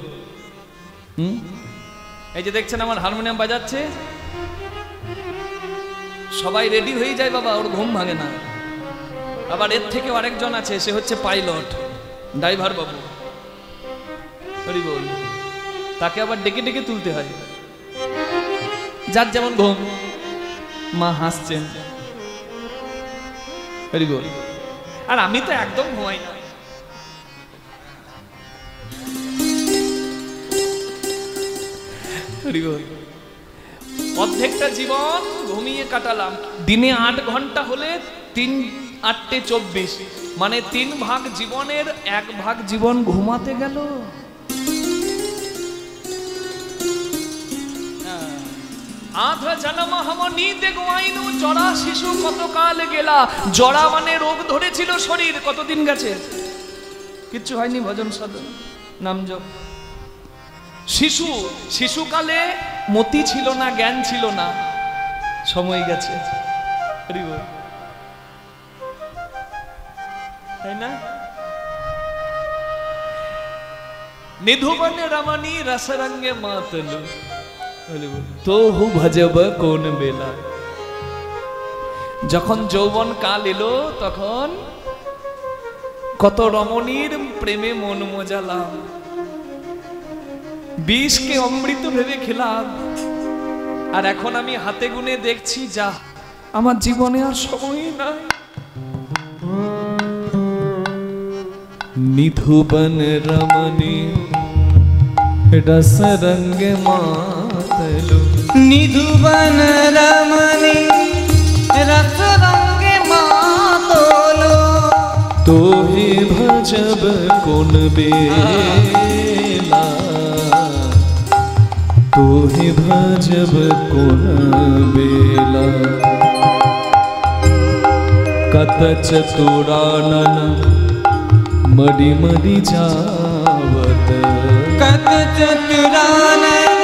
এই যে দেখছেন আমার হারমোনিয়াম বাজাচ্ছে, সবাই রেডি হয়ে যায় বাবা, ওর ঘুম ভাঙে না। আবার এর থেকে আরেকজন আছে, সে হচ্ছে পাইলট, ড্রাইভার বাবু। হরি বল। তাকে আবার ডেকে ডেকে তুলতে হয়, যার যেমন ঘুম। মা হাসছেন। হরি বল। আর আমি তো একদম ঘুমাই না। হরি বল। অর্ধেকটা জীবন ঘুমিয়ে কাটালাম। দিনে 8 ঘন্টা হলে 3 8 24, মানে 3 ভাগ জীবনের 1 ভাগ জীবন ঘুমাতে গেল। আধা জন্ম হম নীতে গোয়াইনু, জরা শিশু কত কাল গেলা। জরা মানে রোগ ধরেছিল শরীর, কতদিন গেছে? কিচ্ছু হয়নি, ভজন সাধন নাম জপ। শিশু, শিশুকালে মতি ছিল না, জ্ঞান ছিল না, সময় গেছে। তাই না? নিধুবনে রমণী রসরঙ্গে মাতলু, তোহু ভজব কোন বেলা। যখন যৌবন কাল এলো, তখন কত রমণীর প্রেমে মন মজালাম, বিষকে অমৃত ভেবে খেলাম। আর এখন আমি হাতে গুনে দেখছি, যা আমার জীবনে আর সময় নাই। निधुबन रमणी रस रंग मातलू। निधुबन रमणी रस रंग मातलू। तोहि भजब कोन बेला, तोहि भजब कोन बेला। कत चतुरानन मरि मरि जावत, कत चतुरानन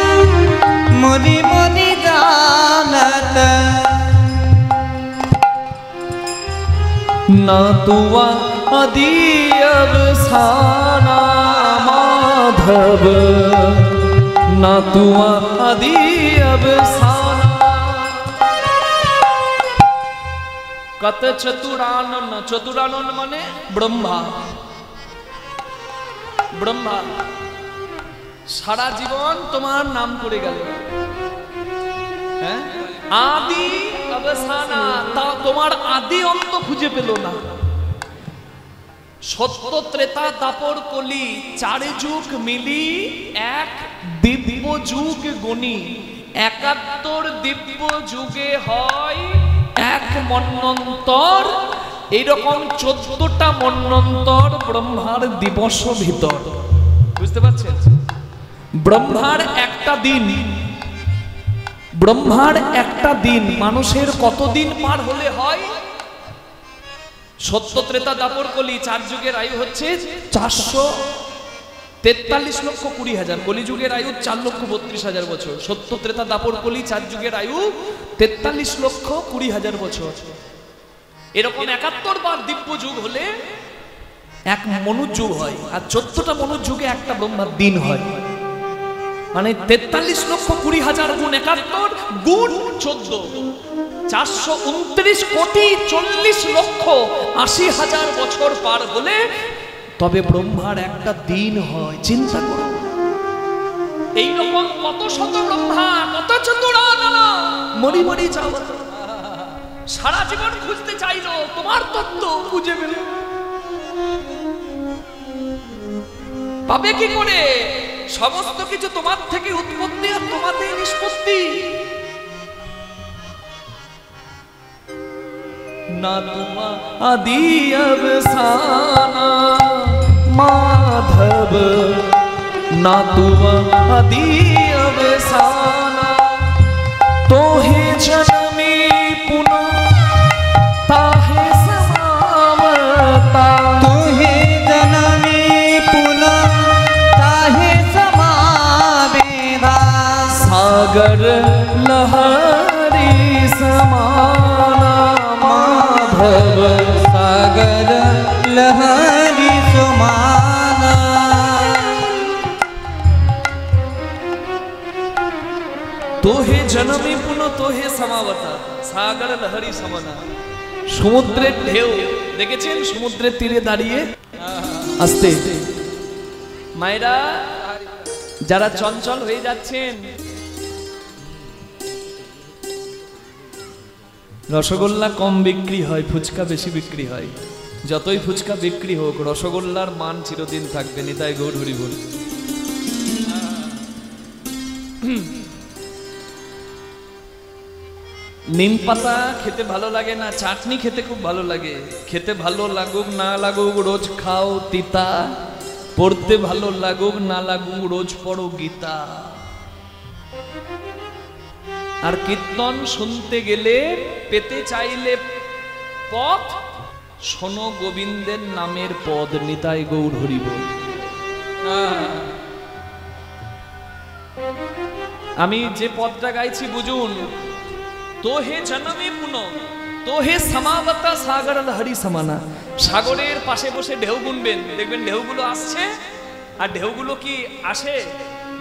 मरि मरि जावत। ना तुआ आदि अवसाना माधव, ना तुआ आदि अवसाना। কত চতুরানন, চতুরানন মানে ব্রহ্মা। ব্রহ্মা সারা জীবন তোমার নাম করে গেল, হ্যাঁ? আদি অবসানা, তা তোমার আদি অন্ত খুঁজে পেল না। সত্য ত্রেতা দাপর কলি, 4 যুগ মিলি 1 দিব্য যুগ গণি। 71 দিব্য যুগে হয় 1 মন্বন্তর। এইরকম 14টা মন্বন্তর ব্রহ্মার দিবস ভিতর। বুঝতে পারছেন? ব্রহ্মার একটা দিন, ব্রহ্মার একটা দিন মানুষের কত দিন পার হলে হয়? সত্য ত্রেতা দাপর কলি 4 যুগের আয়ু হচ্ছে 443,20,000। কলিযুগের আয়ু 4,32,000 বছর। সত্য ত্রেতা দাপর কলি 4 যুগের আয়ু 43,20,000 বছর। এরকম 71 বার দিব্য যুগ হলে 1 মনুযুগ হয়, আর 14টা মনুযুগে একটা ব্রহ্মার দিন হয়। মানে 43,20,000 গুণ 71 গুণ 14, 429,40,80,000 বছর পার হলে তবে ব্রহ্মার একটা দিন হয়। চিন্তা করো, এইরকম কত শত ব্রহ্মা, কত চতুরানন মরি মরি যাওয়াত। সারা জীবন খুঁজতে চাইলো, তোমার তত্ত্ব খুঁজে পেল, পাবে কি করে? সমস্ত কিছু তোমার থেকে উৎপত্তি আর তোমাতেই নিষ্পত্তি। না তোমা আদি অবসানা মা माधव ना तू आदि अवसाना तो हे जनमी पुनः ताहे समावता तुहे जनमी पुनः ताहे समावेदा सागर लहरी समाना माधव सागर लहरी सुमाना তোহে জনমী পুনঃ তোহে সমাবতা সাগর লহরী সমানা। সমুদ্রের ঢেউ দেখেছেন সমুদ্রের তীরে দাঁড়িয়ে আস্তে মায়েরা যারা চঞ্চল হয়ে যাচ্ছেন, রসগোল্লা কম বিক্রি হয়, ফুচকা বেশি বিক্রি হয়। যতই ফুচকা বিক্রি হোক রসগোল্লার মান চিরদিন থাকবে। নিতাই গৌর হরি বল। নিম পাতা খেতে ভালো লাগে না, চাটনি খেতে খুব ভালো লাগে। খেতে ভালো লাগুক না লাগুক রোজ খাও তিতা, পড়তে ভালো লাগুক না লাগুক রোজ পড়ো গীতা। আর কীর্তন শুনতে গেলে পেতে চাইলে পথ শোনো গোবিন্দের নামের পদ। নিতাই গৌর হরি বল। আমি যে পদটা গাইছি বুঝুন। তো হে জনমী পুনঃ তো হে সমাবতা সাগর লহরী সমানা। সাগরের পাশে বসে ঢেউ গুনবেন, দেখবেন ঢেউগুলো আসছে। আর ঢেউগুলো কি আসে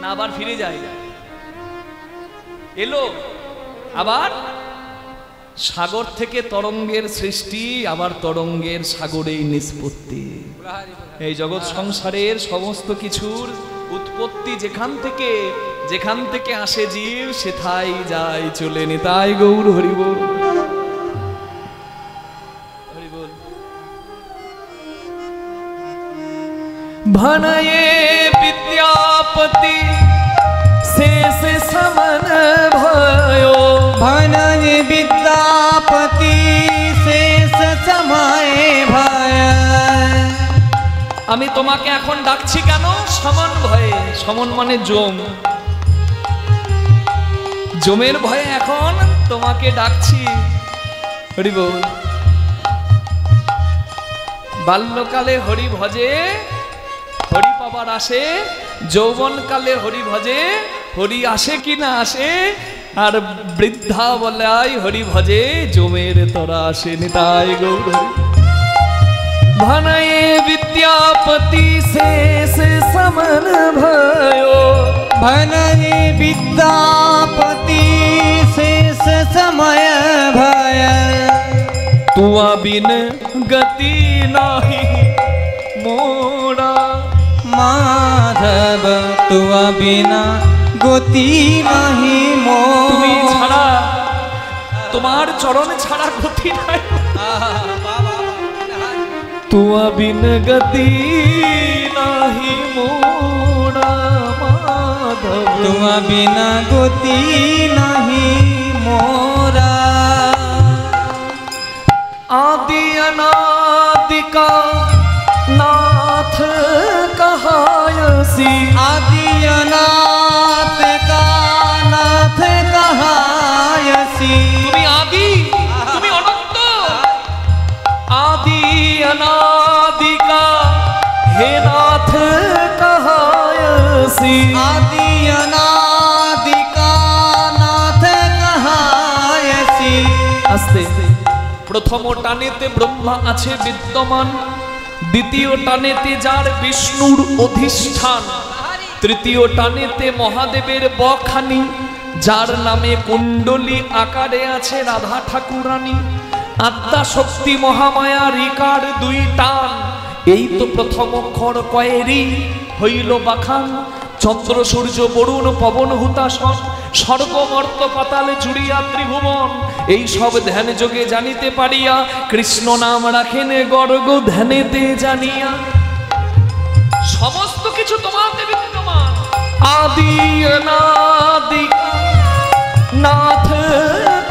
না আবার ফিরে যায়? এলো আবার। সাগর থেকে তরঙ্গের সৃষ্টি, আবার তরঙ্গের সাগরেই নিষ্পত্তি। এই জগৎ সংসারের সমস্ত কিছুর উৎপত্তি যেখান থেকে আসে জীব সেথায় যায় চলে। নিতাই গৌর হরি বল। হরি বল। ভনয়ে বিদ্যাপতি शेष समन भयो भनये विद्यापति शेष समय भय। আমি তোমাকে এখন ডাকছি কেন? সমন ভয়ে। সমন মানে জম, জমের ভয়ে এখন তোমাকে ডাকছি। হরি বল। বাল্যকালে হরি ভজে হরি পাবার আসে, যৌবনকালে হরি ভজে হরি আসে কি না আসে, আর বৃদ্ধা বলাই হরি ভজে জমের তরা আসে। নিতাই গৌর। ভনয়ে विद्यापति शेष समन भयो भनये विद्यापति शेष समय भय। तुआ बिन गति नाही मोरा माधव तुआ बिना गति नहीं मोरा। তুমি ছাড়া, তোমার চরণ ছাড়া গতি নাই। तुआ बिन गति नाही मोरा माधव तुआ बिना गति नहीं मोरा। आदि अनादि का नाथ कहायसी आदि अनाथ का नाथ कहायसी। তুমি আদি, তুমি অনন্ত। आदि अनादि का हे नाथ कहायसी आदि अनादि का नाथ कहायसी। আস্তে। প্রথম টানেতে ব্রহ্মা আছে বিদ্যমান, দ্বিতীয় টানেতে যার বিষ্ণুর অধিষ্ঠান, তৃতীয় টানেতে মহাদেবের বখানি, যার নামে কুণ্ডলী আকারে আছে রাধা ঠাকুরানী। আত্মা শক্তি মহামায়া রিকার দুই টান, এই তো প্রথম অক্ষর কয়েরি হইল বাখান। চন্দ্র সূর্য বরুণ পবন হুতাশন, স্বর্গ মর্ত পাতালে জুড়িয়া ত্রিভুবন। এই সব ধ্যান যোগে জানিতে পারিয়া, কৃষ্ণ নাম রাখেন গর্গ ধ্যানেতে জানিয়া। সমস্ত কিছু তোমাতে বিদ্যমান। আদি অনাদি नाथ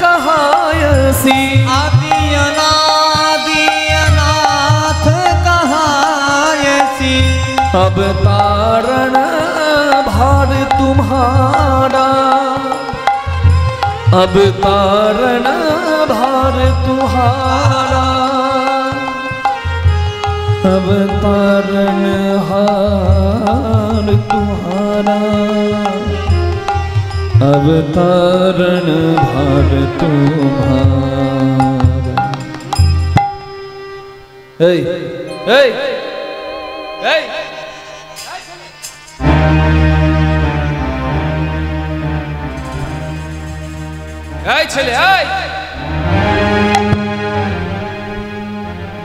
कहायसी आदि अनादि अनाथ कहायसी अवतारण भार तुम्हारा, अवतारण भार तुम्हारा, अवतारण हार तुम्हारा, अवतारण भार तुम्हारा। এই এই এই এই ছেলে এই,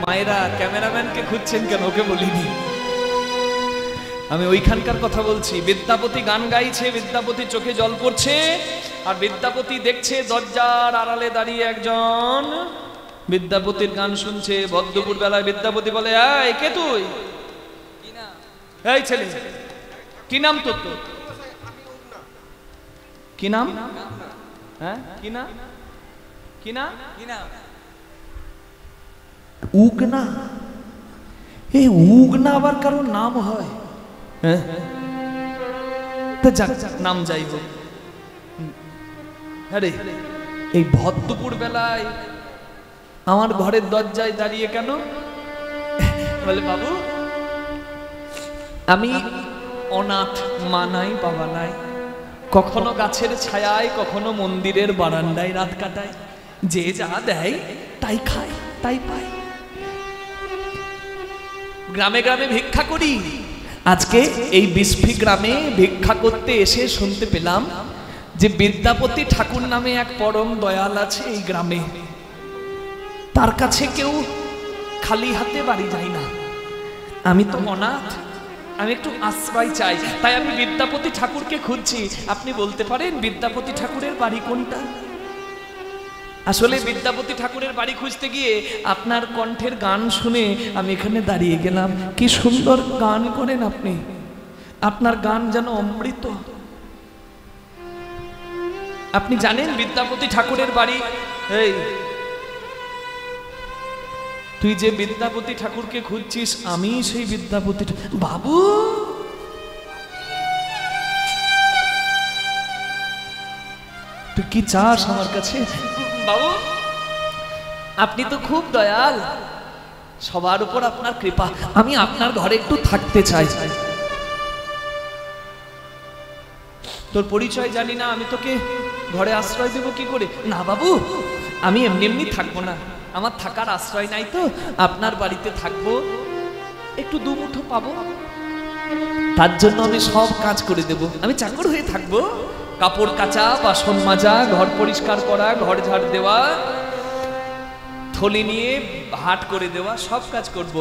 মায়েরা ক্যামেরাম্যানকে খুঁজছেন কেন? ওকে বলিনি, আমি ওইখানকার কথা বলছি। বিদ্যাপতি গান গাইছে, বিদ্যাপতি চোখে জল পড়ছে, আর বিদ্যাপতি দেখছে দরজার আড়ালে দাঁড়িয়ে একজন বিদ্যাপতির গান শুনছে। ভর বেলায় বিদ্যাপতি বলে, এই কে তুই? এই ছেলে কি নাম তোর? তো কি নাম? হ্যাঁ কি নাম? কি নাম? উগনা। এই উগনা আবার কারোর নাম হয়? হ্যাঁ তা যাক, নাম যাই হোক। আরে এই ভর বেলায় আমার ঘরের দরজায় দাঁড়িয়ে কেন? বলে, বাবু আমি অনাথ, মা নাই বাবা নাই, কখনো গাছের ছায়ায়, কখনো মন্দিরের বারান্দায় রাত কাটাই, যে যা দেয় তাই খায় তাই পাই, গ্রামে গ্রামে ভিক্ষা করি। আজকে এই বিস্ফি গ্রামে ভিক্ষা করতে এসে শুনতে পেলাম যে বিদ্যাপতি ঠাকুর নামে এক পরম দয়াল আছে এই গ্রামে, তার কাছে কেউ খালি হাতে বাড়ি যায় না। আমি তো অনাথ, আমি একটু আশ্রয় চাই, তাই আমি বিদ্যাপতি ঠাকুরকে খুঁজছি। আপনি বলতে পারেন বিদ্যাপতি ঠাকুরের বাড়ি কোনটা? আসলে বিদ্যাপতি ঠাকুরের বাড়ি খুঁজতে গিয়ে আপনার কণ্ঠের গান শুনে আমি এখানে দাঁড়িয়ে গেলাম। কি সুন্দর গান করেন আপনি, আপনার গান যেন অমৃত। আপনি জানেন বিদ্যাপতি ঠাকুরের বাড়ি? এই তুই যে বিদ্যাপতি ঠাকুরকে খুঁজছিস, আমি সেই বিদ্যাপতি। বাবু তুই কি চাস আমার কাছে? বাবু আপনি তো খুব দয়াল, সবার উপর আপনার কৃপা, আমি আপনার ঘরে একটু থাকতে চাই। তোর পরিচয় জানি না, আমি তোকে ঘরে আশ্রয় দেব কি করে? না বাবু, আমি এমনি এমনি থাকবো না, আমার থাকার আশ্রয় নাই, তো আপনার বাড়িতে থাকবো, একটু দুমুঠো পাবো, তার জন্য আমি সব কাজ করে দেব। আমি চাকর হয়ে থাকবো, কাপড় কাচা, বাসন মাজা, ঘর পরিষ্কার করা, ঘর ঝাড় দেওয়া, থলি নিয়ে হাট করে দেওয়া, সব কাজ করব।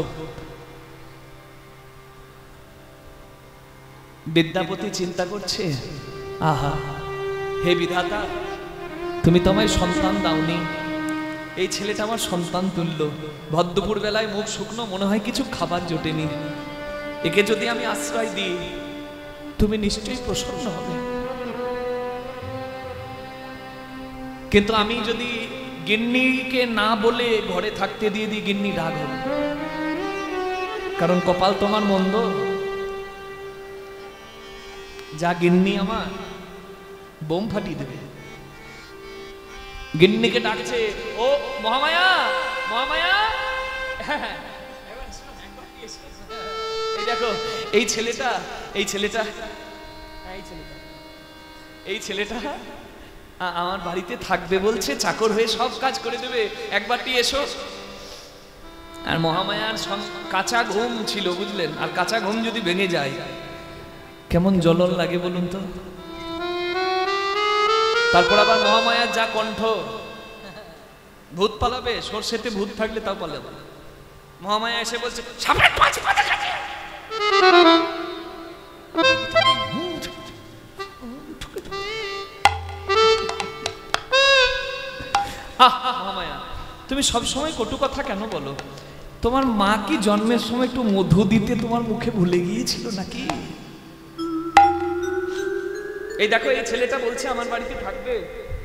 বিদ্যাপতি চিন্তা করছে, আহা হে বিধাতা, তুমি তো আমায় সন্তান দাওনি, এই ছেলেটা আমার সন্তান তুল্য, ভর বেলায় মুখ শুকনো, মনে হয় কিছু খাবার জোটেনি, একে যদি আমি আশ্রয় দিই তুমি নিশ্চয়ই প্রসন্ন হবে। কিন্তু আমি যদি গিন্নিকে না বলে ঘরে থাকতে দিয়ে দিই, গিন্নি রাগ হবে, কারণ কপাল তোমার মন্দ। যা গিন্নি আমার বোম ফাটিয়ে দেবে। গিন্নিকে ডাকছে, ও মহামায়া, মহামায়া, এই দেখো এই ছেলেটা, এই ছেলেটা, এই ছেলেটা আমার বাড়িতে থাকবে বলছে, চাকর হয়ে সব কাজ করে দেবে, একবারটি এসো। আর মহামায়ার কাঁচা ঘুম ছিল, বুঝলেন, আর কাঁচা ঘুম যদি ভেঙে যায় কেমন জ্বলন লাগে বলুন তো। তারপর আবার মহামায়ার যা কণ্ঠ, ভূত পালাবে, সরষেতে ভূত থাকলে তাও পালাবে। মহামায়া এসে বলছে, সামনের 5 পা দেখাচ্ছে। মহামায়া তুমি সব সময় কটু কথা কেন বলো? তোমার মা কি জন্মের সময় একটু মধু দিতে তোমার মুখে ভুলে গিয়েছিল নাকি? এই দেখো এই ছেলেটা বলছে আমার বাড়িতে থাকবে,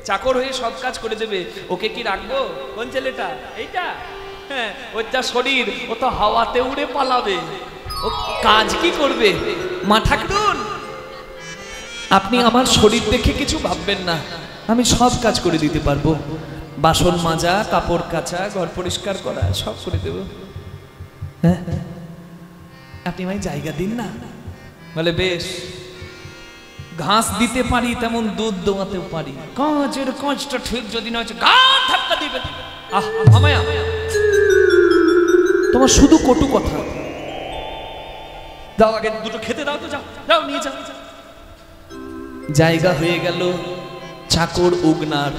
চাকর হয়ে সব কাজ করে দেবে, ওকে কি রাখবো? কোন ছেলেটা? এইটা? হ্যাঁ, ওর যা শরীর, ও তো হাওয়াতে উড়ে পালাবে। ও কাজ কি করবে? মা ঠাকুরুন, আপনি আমার শরীর দেখে কিছু ভাববেন না, আমি সব কাজ করে দিতে পারবো। বাসন মাজা, কাপড় কাচা, ঘর পরিষ্কার করা সব করে দেব। হ্যাঁ, আপনি আমায় জায়গা দিন না। বলে বেশ, ঘাস দিতে পারি তেমন দুধ দোয়াতেও পারি। কাজের কাজটা ঠিক যদি না হচ্ছে গান ধাক্কা দিবে। আহ মামায়া, তোমার শুধু কটু কথা। দাও আগে দুটো খেতে দাও তো, যাও যাও নিয়ে যাও। জায়গা হয়ে গেল চাকর উগনার।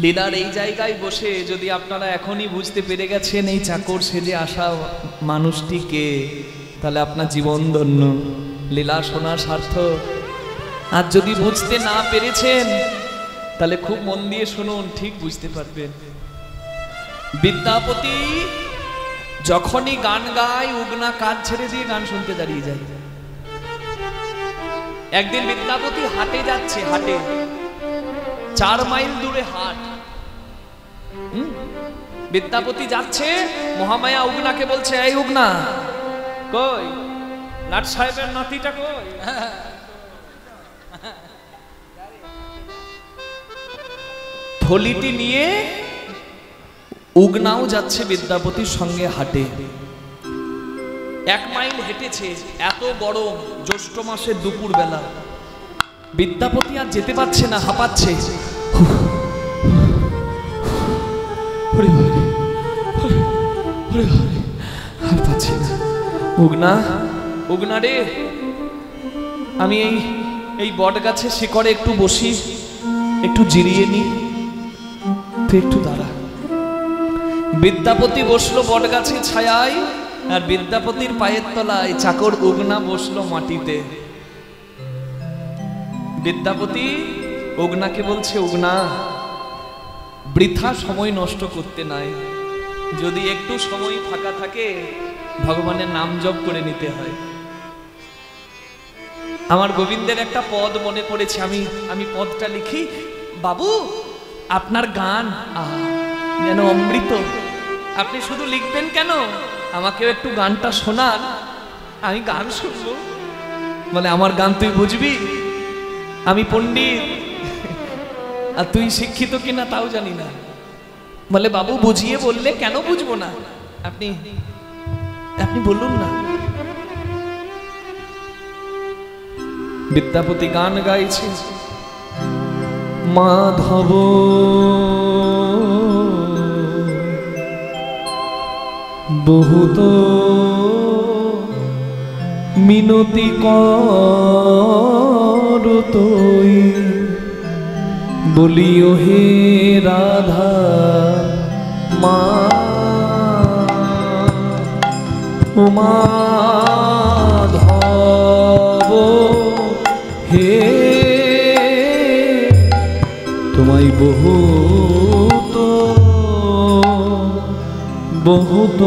লীলার এই জায়গায় বসে যদি আপনারা এখনই বুঝতে পেরে গেছেন এই চাকর সেজে আসা মানুষটিকে, তাহলে আপনার জীবন ধন্য, লীলা শোনার সার্থক। আর যদি বুঝতে না পেরেছেন তাহলে খুব মন দিয়ে শুনুন, ঠিক বুঝতে পারবেন। বিদ্যাপতি যখনই গান গায়, উগনা কাজ ছেড়ে দিয়ে গান শুনতে দাঁড়িয়ে যায়। একদিন বিদ্যাপতি হাটে যাচ্ছে, হাটে 4 মাইল দূরে হাট। বিদ্যাপতি যাচ্ছে, মহামায়া উগনাকে বলছে, এই উগনা কই, লাট সাহেবের নাতিটা কই? থলিটি নিয়ে উগনাও যাচ্ছে বিদ্যাপতির সঙ্গে হাটে। 1 মাইল হেঁটেছে, এত গরম, জ্যৈষ্ঠ মাসের দুপুর বেলা। বিদ্যাপতি আর যেতে পারছে না, হাঁপাচ্ছে। আর পাচ্ছি না। উগনা, উগনা রে, আমি এই বট গাছের শিকড়ে একটু বসি, একটু জিরিয়ে নি, তুই একটু দাঁড়া। বিদ্যাপতি বসলো বট গাছের ছায়ায়, আর বিদ্যাপতির পায়ের তলায় চাকর উগনা বসলো মাটিতে। বিদ্যাপতি উগনাকে বলছে, উগনা বৃথা সময় নষ্ট করতে নাই, যদি একটু সময় ফাঁকা থাকে ভগবানের নাম জপ করে নিতে হয়। আমার গোবিন্দের একটা পদ মনে পড়েছে, আমি পদটা লিখি। বাবু আপনার গান যেন অমৃত, আপনি শুধু লিখবেন কেন, আমাকেও একটু গানটা শোনান, আমি গান শুনবো। বলে আমার গান তুই বুঝবি? আমি পণ্ডিত, আর তুই শিক্ষিত কিনা তাও জানি না। বলে বাবু বুঝিয়ে বললে কেন বুঝবো না, আপনি আপনি বলুন না। বিদ্যাপতি গান গাইছে, মাধব বহুত মিনতি কর তুই, বলিও হে রাধা মা, ও মাধব হে, তোমায় বহুত বহুত